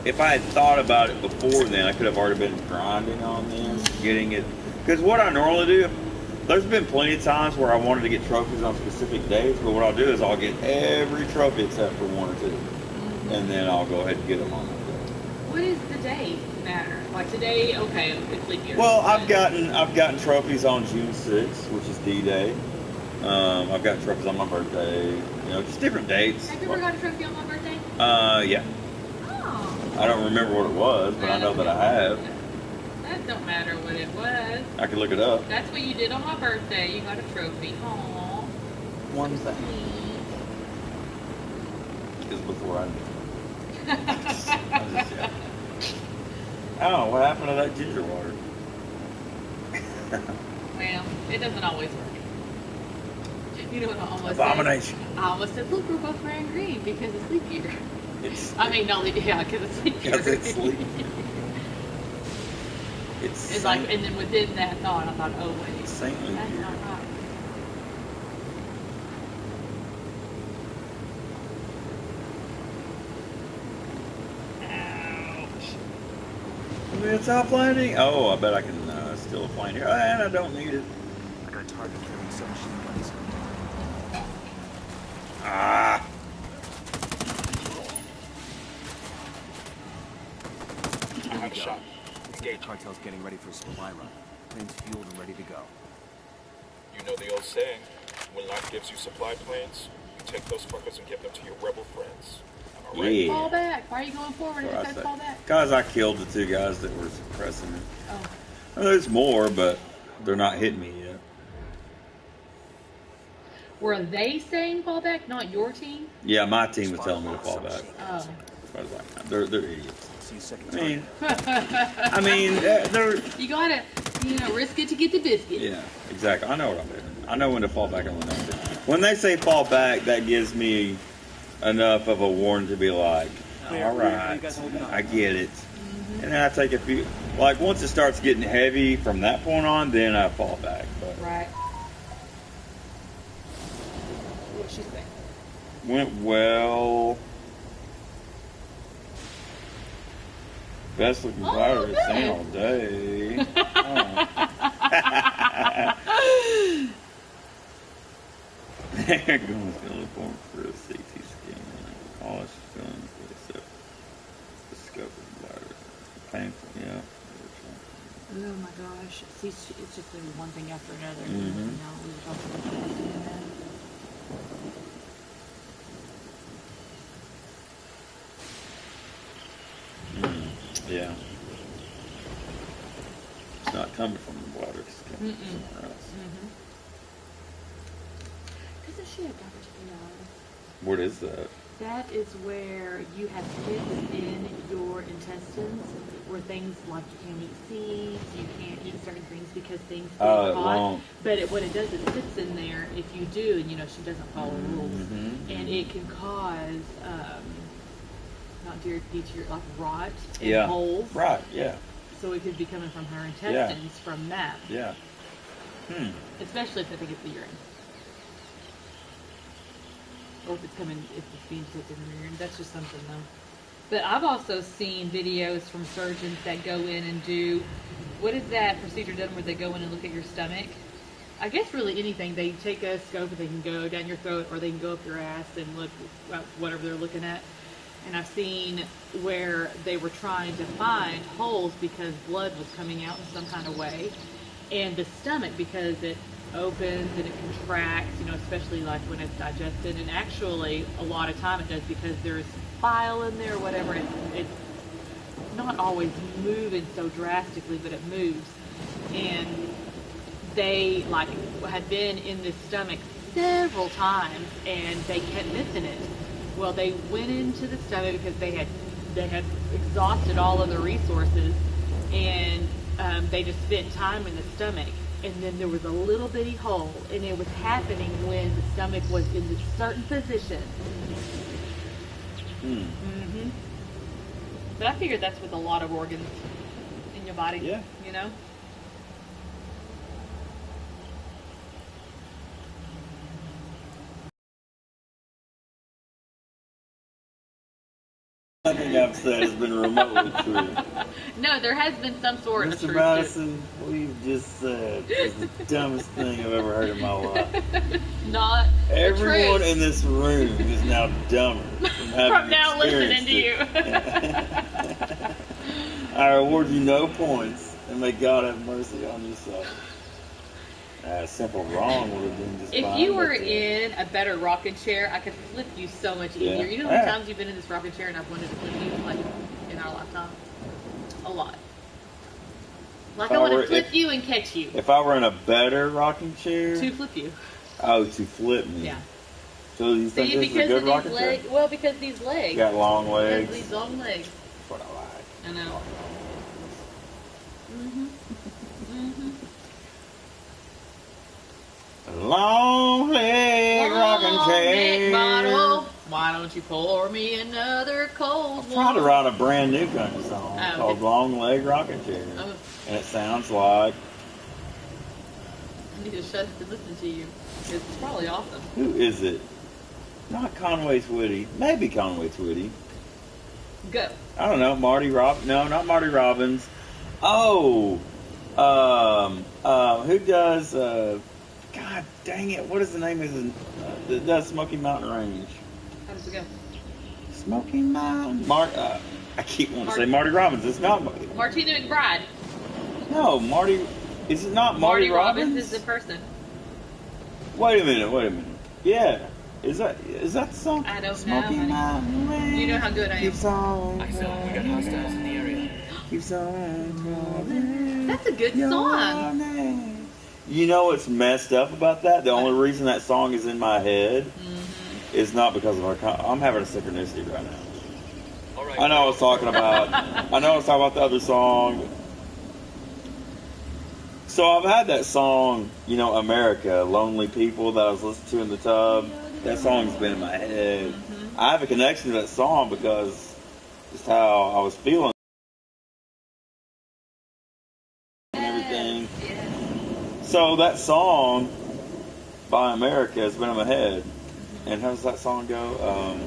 A: if I had thought about it before then, I could have already been grinding on this, getting it. Because what I normally do, there's been plenty of times where I wanted to get trophies on specific days, but what I'll do is I'll get every trophy except for one or two. And then I'll go ahead and get them on that day.
B: What is the day matter? Like today, okay, it's leap year.
A: Well, I've gotten trophies on June 6th, which is D-Day. I've got trophies on my birthday. You know, just different dates.
B: Have you ever got a trophy on my birthday?
A: Yeah.
B: Oh.
A: I don't remember what it was, but I know that I have.
B: That don't matter what it was.
A: I can look it up.
B: That's what you did on my birthday. You got a trophy. Aww.
A: One thing. It was before I knew. Oh, what happened to that ginger water?
B: Well, it doesn't always work. You know what I almost
A: Abomination.
B: said? I almost said, look, we're both wearing green because it's leap year.
A: It's
B: I mean, no, yeah, because it's leap year.
A: because it's sleep.
B: It's like, and then within that thought, I thought, oh wait,
A: saintly
B: that's
A: pure.
B: not right.
A: It's off landing. Oh, I bet I can steal a plane here, and I don't need it.
E: I got a target carrying submachine guns.
A: Ah.
D: I have a shot.
E: Looks like the cartel's getting ready for a supply run. Planes fueled and ready to go.
D: You know the old saying, when life gives you supply planes, you take those fuckers and give them to your rebel friends. Am I right?
A: Yeah.
B: Fall back. Why are you going forward if
A: What
B: it
A: I
B: says
A: say.
B: fall back?
A: Guys, I killed the 2 guys that were suppressing it.
B: Oh.
A: Well, there's more, but they're not hitting me yet.
B: Were they saying fall back, not your team?
A: Yeah, my team was telling me to fall back.
B: Oh.
A: I was like, they're idiots.
E: See you second
A: I mean,
E: target.
A: I mean, they're
B: You gotta, risk it to get the biscuit.
A: yeah, exactly. I know what I'm doing. I know when to fall back and when not to. When they say fall back, that gives me enough of a warning to be like,
E: Clear,
A: all
E: clear. How
A: right,
E: you guys holding up?
A: I get it. And then I take a few, like once it starts getting heavy from that point on, then I fall back. But
B: Right. What'd she say?
A: went well. Best looking
B: Oh,
A: glider I've seen
B: good.
A: all day. They're going to uniform for a CT scan. Polished film for the scope of the glider. Painful, yeah.
B: Oh my gosh. See, it's just been one thing after another.
A: Mhm.
B: You know, we were talking about this and that.
A: Yeah. It's not coming from the water. It's coming from
B: Mm-mm.
A: somewhere else.
B: Isn't she a diverticular?
A: What is that?
B: That is where you have pits in your intestines where things like you can't eat seeds, you can't eat certain things because things get
A: Oh, it
B: caught.
A: won't.
B: But what it does, it sits in there if you do, and she doesn't follow rules.
A: Mhm.
B: And it can cause, not deteriorate, like rot and
A: Yeah.
B: holes.
A: Right, yeah.
B: So it could be coming from her intestines from that.
A: Yeah.
B: Especially if I think it's the urine. Or if it's being taken in the urine. That's just something though. But I've also seen videos from surgeons that go in and do, what is that procedure done where they go in and look at your stomach? I guess really anything. They take a scope and they can go down your throat or they can go up your ass and look at whatever they're looking at. And I've seen where they were trying to find holes because blood was coming out in some kind of way. And the stomach, because it opens and it contracts, especially like when it's digested. And actually, a lot of time it does because there's bile in there or whatever. It's not always moving so drastically, but it moves. And they had been in this stomach several times and they kept missing it. Well, they went into the stomach because they had exhausted all of the resources, and they just spent time in the stomach. And then there was a little bitty hole, and it was happening when the stomach was in a certain position. Mm-hmm. But I figured that's with a lot of organs in your body.
A: Yeah. Nothing I've said has been remotely true.
B: No, there has been some sort of
A: Mr.
B: truth.
A: Madison, what you've just said is the dumbest thing I've ever heard in my life.
B: Not
A: Everyone
B: the truth.
A: in this room is now dumber from having
B: From now listening to you.
A: it. I award you no points, and may God have mercy on your soul. Simple wrong would have been just
B: If
A: fine.
B: you were
A: but,
B: in a better rocking chair, I could flip you so much easier.
A: Yeah.
B: You know how many
A: Yeah.
B: times you've been in this rocking chair and I've wanted to flip you, like, in our lifetime? A lot. Like,
A: If
B: I
A: I
B: want to
A: were-
B: flip
A: if-
B: you and catch you.
A: If I were in a better rocking chair,
B: To flip you.
A: to flip me.
B: Yeah.
A: So you think
B: See,
A: this is a
B: because
A: good
B: of these
A: rocking chair?
B: legs. Well, because these legs.
A: You got long
B: Because
A: legs.
B: these long legs.
A: That's what I like.
B: I know.
A: Long leg rocking
B: Long
A: chair.
B: neck model. Why don't you pour me another cold
A: I'm trying to
B: one?
A: write a brand new country song
B: Oh,
A: called
B: okay.
A: Long Leg Rocking Chair.
B: Oh,
A: And it sounds like,
B: I need to shut up and listen to you. It's probably awesome.
A: who is it? Not Conway Twitty. Maybe Conway Twitty.
B: Go.
A: I don't know. Marty Rob? No, not Marty Robbins. Oh, who does? God dang it! What is the name of his? That does Smoky Mountain Range?
B: How does it go?
A: Smoky Mountain. I keep wanting to say
B: Marty-
A: Marty Robbins. It's not.
B: Martina McBride.
A: No, Marty. Is it not Marty Robbins?
B: is the person.
A: Wait a minute. Yeah. Is that the song?
B: I don't know,
A: Smoky
B: honey.
A: Mountain Range.
B: You know how good I am.
A: Keeps on.
C: I feel like we got hostiles in the area.
A: Keeps on calling.
B: That's a good song.
A: name. You know what's messed up about that? The only reason that song is in my head is not because of our. I'm having a synchronicity right now.
C: All right.
A: I know I was talking about. The other song. So I've had that song, America, Lonely People, that I was listening to in the tub. That song's been in my head. I have a connection to that song because just how I was feeling and everything. So that song by America has been in my head. And how does that song go?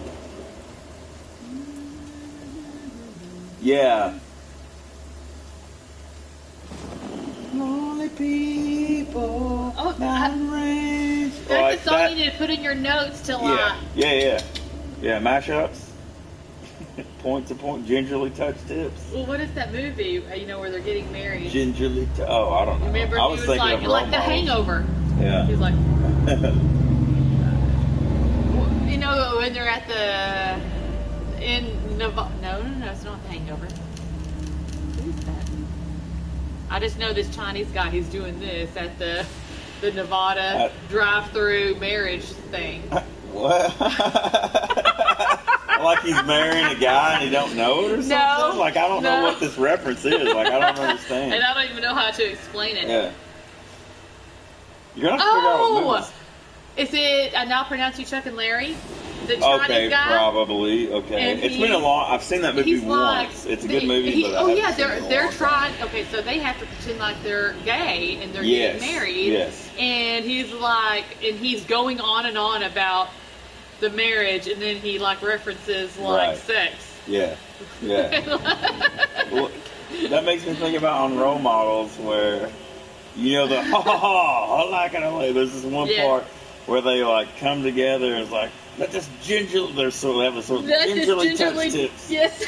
A: Yeah. Lonely people.
B: Oh,
A: mountain range.
B: That's the song you need to put in your notes to
A: Yeah, mashups. Point to point, gingerly touched tips.
B: Well, what is that movie? Where they're getting married.
A: Gingerly I don't know.
B: Remember,
A: I
B: he
A: was
B: was
A: thinking
B: like
A: of
B: The
A: Role Models.
B: Hangover.
A: Yeah.
B: He was like, when they're at in Nevada. No, it's not The Hangover. Who is that? I just know this Chinese guy. He's doing this at the Nevada drive-through marriage thing.
A: What? Like he's marrying a guy and he don't know it or something?
B: No,
A: Like, I don't know what this reference is. Like, I don't understand.
B: And I don't even know how to explain it.
A: Yeah. You're going to have to figure out what movies.
B: Is it, I now pronounce you Chuck and Larry? The Chinese guy?
A: Probably. Okay.
B: And
A: It's been a long, I've seen that movie once. It's a good movie, but I haven't seen it in a long
B: they're
A: time.
B: trying, okay, so they have to pretend like they're gay and they're
A: Yes,
B: getting married.
A: yes.
B: And he's going on and on about the marriage, and then he references
A: Right.
B: sex.
A: Yeah. Well, that makes me think about on Role Models where, the ha ha ha, I like it, I like it. There's this one part where they come together and it's like, let this gingerly, they have a sort of gingerly touch tips.
B: Yes.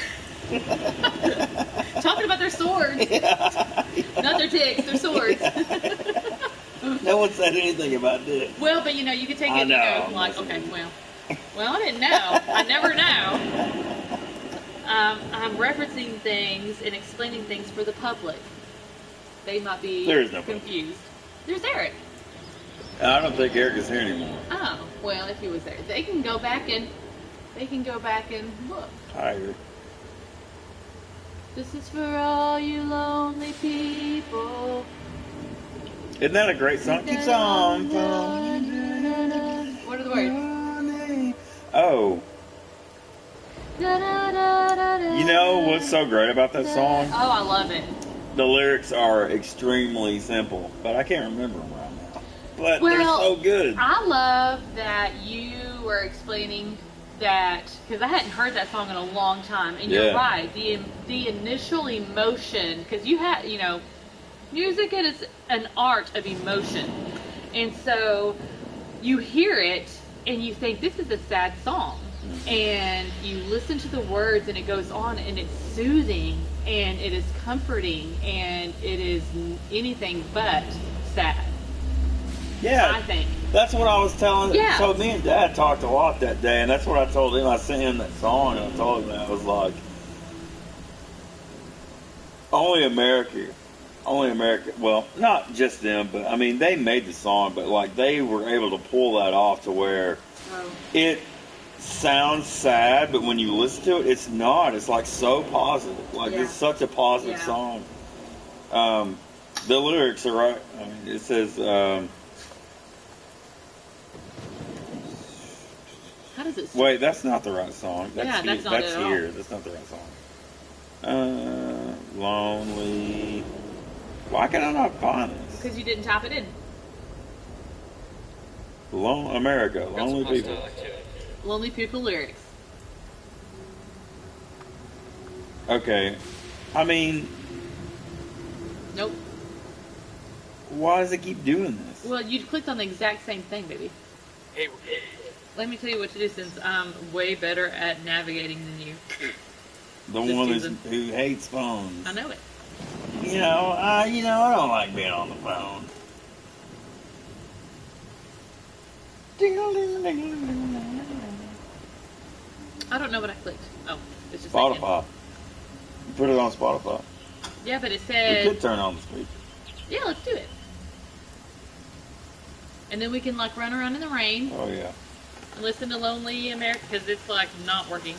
B: Talking about their swords.
A: Yeah.
B: Not their dicks, their swords.
A: No one said anything about this.
B: Well, but you can take
A: I
B: it,
A: know.
B: okay, well, I didn't know. I never know. I'm referencing things and explaining things for the public. They might be
A: There is no
B: confused. There's Eric.
A: I don't think Eric is here anymore.
B: Oh, well, if he was there, they can go back and look.
A: Hi, Eric.
B: This is for all you lonely people.
A: Isn't that a great song? Keeps on.
B: What are the words?
A: Oh. You know what's so great about that song?
B: Oh, I love it.
A: The lyrics are extremely simple, but I can't remember them right now. But they're so good.
B: I love that you were explaining that, because I hadn't heard that song in a long time, and you're right. The initial emotion, because music is an art of emotion, and so you hear it and you think this is a sad song, and you listen to the words and it goes on and it's soothing and it is comforting and it is anything but sad.
A: Yeah,
B: I think
A: that's what I was telling.
B: Yeah.
A: So me and Dad talked a lot that day, and that's what I told him. I sent him that song, and I told him that. I was like, only America. Well, not just them, but I mean, they made the song, but they were able to pull that off to where it sounds sad, but when you listen to it, it's not. It's so positive. It's such a positive song. The lyrics are right. I mean, it says.
B: How does it?
A: Wait, that's not the right song. That's
B: Yeah,
A: here.
B: that's not it at all.
A: Here. That's not the right song. Lonely. Why can I not find this?
B: Because you didn't type it in.
A: America,
C: Got
A: Lonely
C: some
A: People.
C: hostile activity.
B: Lonely People lyrics.
A: Okay. I mean,
B: Nope.
A: why does it keep doing this?
B: Well, you clicked on the exact same thing, baby.
C: Hey, we're good.
B: Let me tell you what to do since I'm way better at navigating than you.
A: The
B: Just
A: one
B: use them.
A: who hates phones.
B: I know it.
A: You know, I don't like being on the phone.
B: I don't know what I clicked. Oh, it's just saying-
A: Spotify. You put it on Spotify.
B: Yeah, but it
A: We
B: said.
A: could turn on the speaker.
B: Yeah, let's do it. And then we can like run around in the rain
A: Oh yeah.
B: and listen to Lonely America because it's like not working.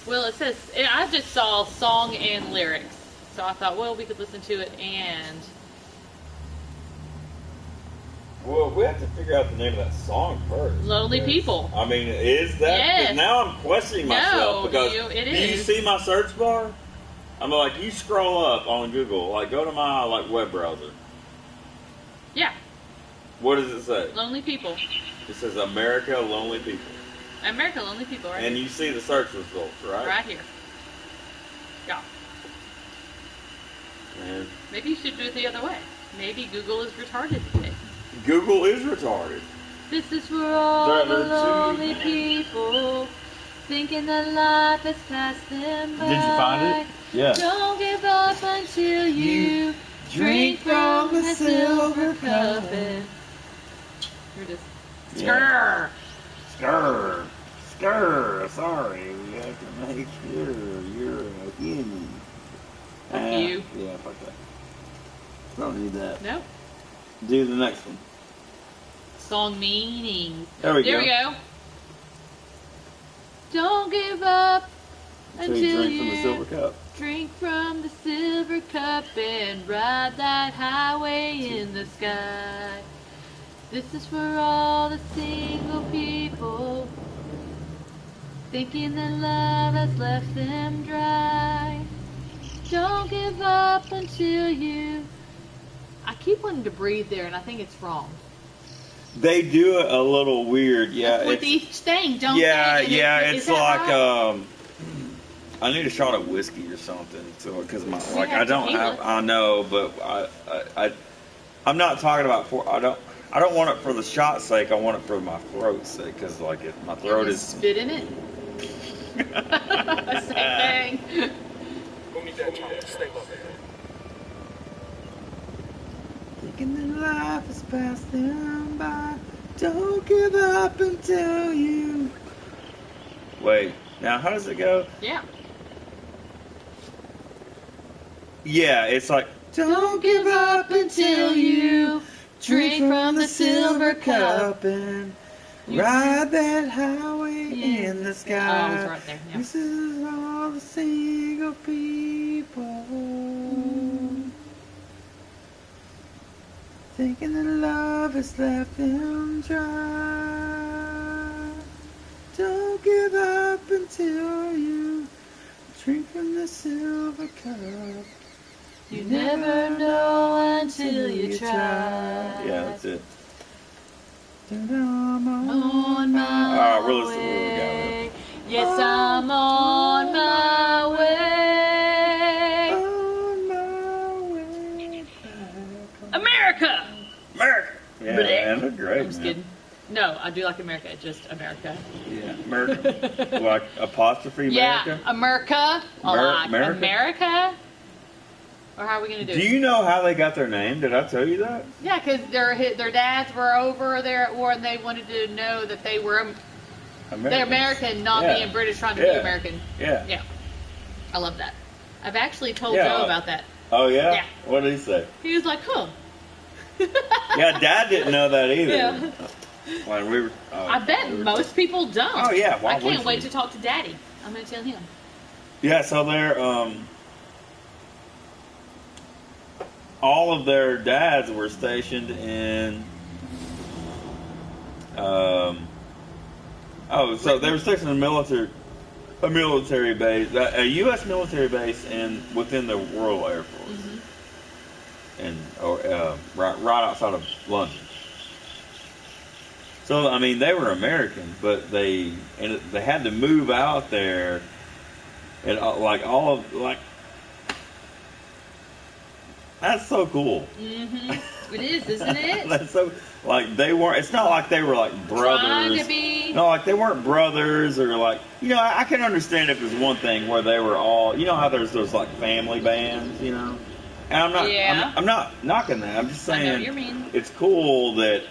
B: Well, it says I just saw song and lyrics, so I thought, well, we could listen to it and
A: Well, we have to figure out the name of that song first.
B: Lonely
A: Because,
B: People.
A: I mean, is that? 'cause
B: Yes.
A: now I'm questioning myself
B: No,
A: because
B: it
A: do you
B: is.
A: see my search bar? I'm like, you scroll up on Google, like go to my web browser.
B: Yeah,
A: What does it say?
B: Lonely People.
A: It says America Lonely People,
B: America, Lonely People, right?
A: and
B: here.
A: you see the search results, right?
B: Right here. Yeah.
A: And
B: Maybe you should do it the other way. Maybe Google is retarded today.
A: Google is retarded.
B: This is for all the
A: There are two-
B: lonely people thinking that life has passed them by.
A: Did you find it? Yeah.
B: Don't give up until you drink from the silver cup. And here it is.
A: Yeah.
B: Skrrr.
A: Skrr. Sorry, we have to make sure you're a human.
B: Fuck you.
A: Yeah, fuck that. Don't need that.
B: Nope.
A: Do the next one.
B: Song meanings.
A: There we
B: There
A: go.
B: we go. Don't give up
A: Until
B: until
A: you drink from the silver cup.
B: drink from the silver cup and ride that highway in the sky. This is for all the single people thinking that love has left them dry. Don't give up until you. I keep wanting to breathe there, and I think it's wrong.
A: They do it a little weird, yeah.
B: With each thing, don't
A: Yeah,
B: they? And
A: yeah.
B: is
A: It's
B: that
A: like
B: right?
A: I need a shot of whiskey or something, so because my
B: We
A: like
B: have
A: I don't
B: tequila.
A: have. I know, but I'm not talking about for. I don't want it for the shot's sake. I want it for my throat's sake, because like my throat
B: You
A: is.
B: spit in it. Same thing.
C: Who need that time? Stay up.
A: Thinking that life has passed them by. Don't give up until you. Wait, now how does it go?
B: Yeah.
A: Yeah, it's like.
B: Don't give up until you drink from the silver cup.
A: and
B: You-
A: ride that highway
B: Yeah.
A: in the
B: Oh,
A: sky.
B: it's right there. Yeah.
A: This is all the single people thinking that love has left them dry. Don't give up until you drink from the silver cup.
B: You never know until you try.
A: Yeah, that's it. I'm
B: On my
A: Alright, we're listening to what we got
B: way. Yes, I'm on my way.
A: On my way back.
B: America!
A: America! Yeah,
B: Blech.
A: man, they're great,
B: I'm just
A: man.
B: kidding. No, I do like America. Just America.
A: Yeah, America. Like apostrophe America?
B: Yeah, America. I like
A: America?
B: America. Or how are we gonna do
A: Do
B: it?
A: you know how they got their name? Did I tell you that?
B: Yeah, because their dads were over there at war, and they wanted to know that they were they're American, not
A: Yeah.
B: being British trying to be
A: Yeah.
B: American.
A: Yeah.
B: Yeah, I love that. I've actually told
A: Yeah.
B: Joe about that.
A: Oh, yeah?
B: Yeah.
A: What did he say?
B: He was like, "Huh."
A: Yeah, Dad didn't know that either.
B: Yeah.
A: When we were,
B: I bet
A: we were-
B: most people don't.
A: Oh, yeah, why
B: I
A: would
B: can't
A: you?
B: wait to talk to Daddy. I'm gonna tell him.
A: Yeah, so they're all of their dads were stationed in So they were stationed in a military base, a U.S. military base, and within the Royal Air Force, and right outside of London. So I mean, they were American, but they had to move out there, and that's so cool.
B: Mm-hmm. It is, isn't it?
A: That's so they weren't. It's not like they were like brothers.
B: Trying to be.
A: No, like they weren't brothers or like I can understand if there's one thing where they were all how there's those like family bands, and I'm not.
B: Yeah.
A: I'm not knocking that. I'm just saying
B: I know what you mean.
A: it's cool that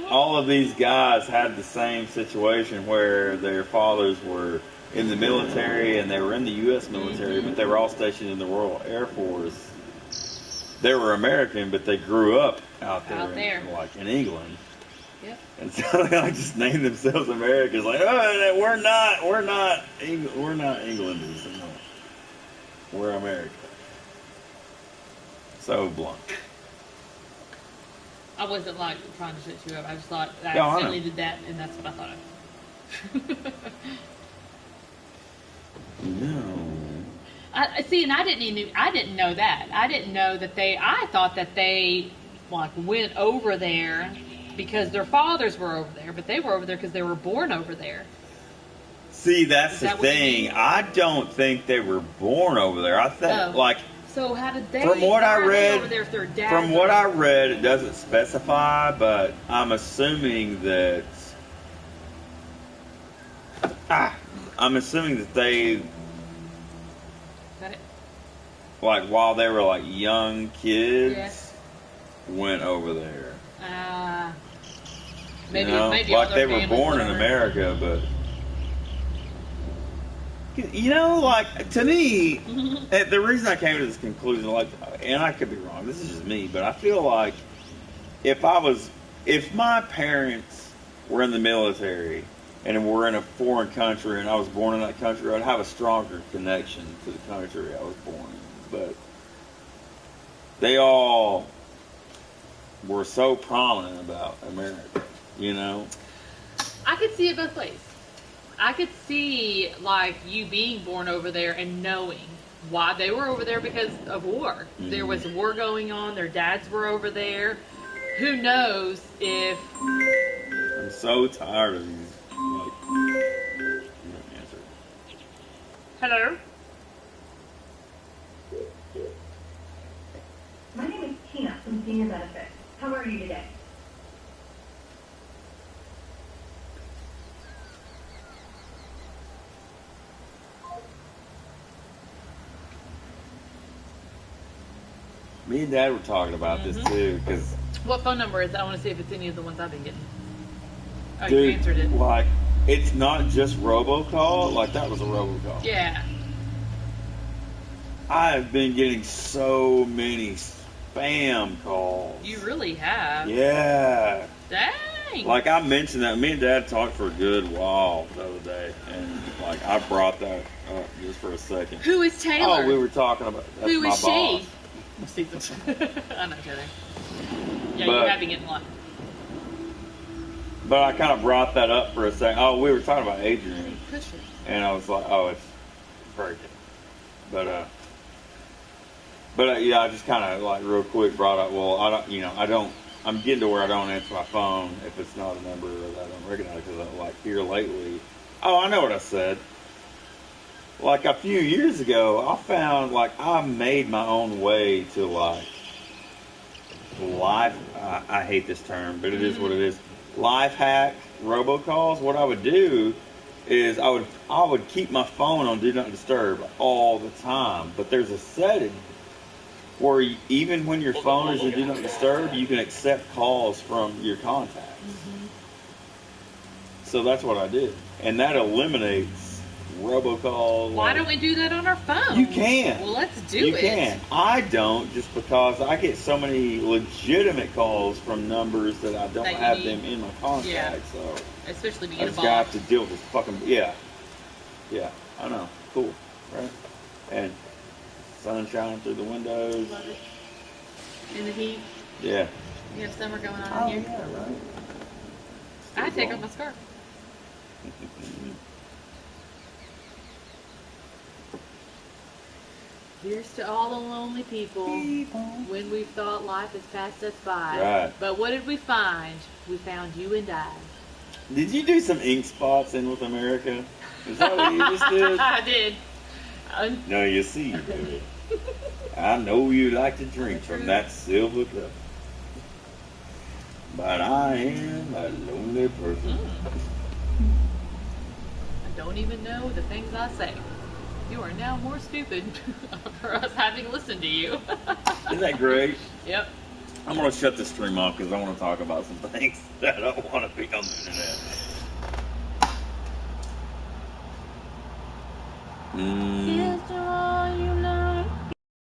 A: all of these guys had the same situation where their fathers were in the military and they were in the U.S. military, but they were all stationed in the Royal Air Force. They were American, but they grew up out there. In England.
B: Yep.
A: And so they just named themselves Americans. Like, oh, we're not Englanders. No. We're America. So blunt.
B: I wasn't trying to shut you up. I just thought I
A: No, I
B: accidentally
A: know.
B: did that, and that's what I thought of.
A: No.
B: I see, and I didn't know that. I didn't know that I thought that they went over there because their fathers were over there, but they were over there because they were born over there.
A: See, that's
B: Is
A: the
B: that what you
A: thing.
B: mean?
A: I don't think they were born over there. I think
B: So how did they?
A: From what I
B: why are they
A: read-
B: over there if their dads
A: from
B: are
A: what I
B: over
A: read, it doesn't specify, but I'm assuming that they
B: Got it?
A: while they were young kids
B: Yes.
A: went over there.
B: Maybe all
A: they
B: their
A: were
B: families
A: born in
B: were.
A: America, but to me, and the reason I came to this conclusion, and I could be wrong, this is just me, but I feel like if my parents were in the military and were in a foreign country and I was born in that country, I'd have a stronger connection to the country I was born in. But they all were so prominent about America,
B: I could see it both ways. I could see you being born over there and knowing why they were over there because of war.
A: Mm-hmm.
B: There was war going on. Their dads were over there. Who knows if...
A: I'm so tired of these. You don't answer.
B: Hello?
F: My name is Tina from Senior Benefits. How are you today?
A: Me and Dad were talking about this too, because
B: What phone number is it? I want to see if it's any of the ones I've been getting. Oh, you answered it.
A: it's not just robocall. That was a robocall.
B: Yeah.
A: I have been getting so many spam calls.
B: You really have.
A: Yeah.
B: Dang.
A: I mentioned that. Me and Dad talked for a good while the other day, and I brought that up just for a second.
B: Who is Taylor?
A: Oh, we were talking about that's
B: Who
A: my
B: is
A: boss.
B: she? I know Taylor. Yeah,
A: But-
B: you have been getting a lot.
A: But I kind of brought that up for a second. Oh, we were talking about Adrian,
B: Push it.
A: and I was like, oh, it's very good. But yeah, I just kind of real quick brought up. Well, I don't. I'm getting to where I don't answer my phone if it's not a number that I don't recognize. Because here lately, I know what I said. A few years ago, I found I made my own way to live. I hate this term, but it is what it is. Life hack robocalls. What I would do is I would keep my phone on Do Not Disturb all the time. But there's a setting where even when your phone is in Do Not Disturb, you can accept calls from your contacts. So that's what I did, and that eliminates robocalls.
B: Why don't we do that on our phone?
A: You can.
B: Well, let's do
A: You
B: it.
A: can. I don't, just because I get so many legitimate calls from numbers that I don't
B: That you
A: have
B: need.
A: them in my contacts.
B: Yeah.
A: So
B: Especially
A: I
B: being
A: just got
B: involved.
A: to deal with this fucking yeah. I know. Cool, right? And sun shining through the windows.
B: Love it. In the heat.
A: Yeah.
B: You have summer going on in here.
A: yeah, right.
B: might take off my scarf. Here's to all the lonely people when we thought life has passed us by.
A: Right.
B: But what did we find? We found you and I.
A: Did you do some ink spots in with America? Is that what you just did?
B: I did.
A: No, you see, baby. I know you like to drink from that silver cup. But I am a lonely person.
B: I don't even know the things I say. You are now more stupid for us having listened to you.
A: Isn't that great?
B: Yep.
A: I'm going to shut this stream off because I want to talk about some things that I don't want to be on the internet.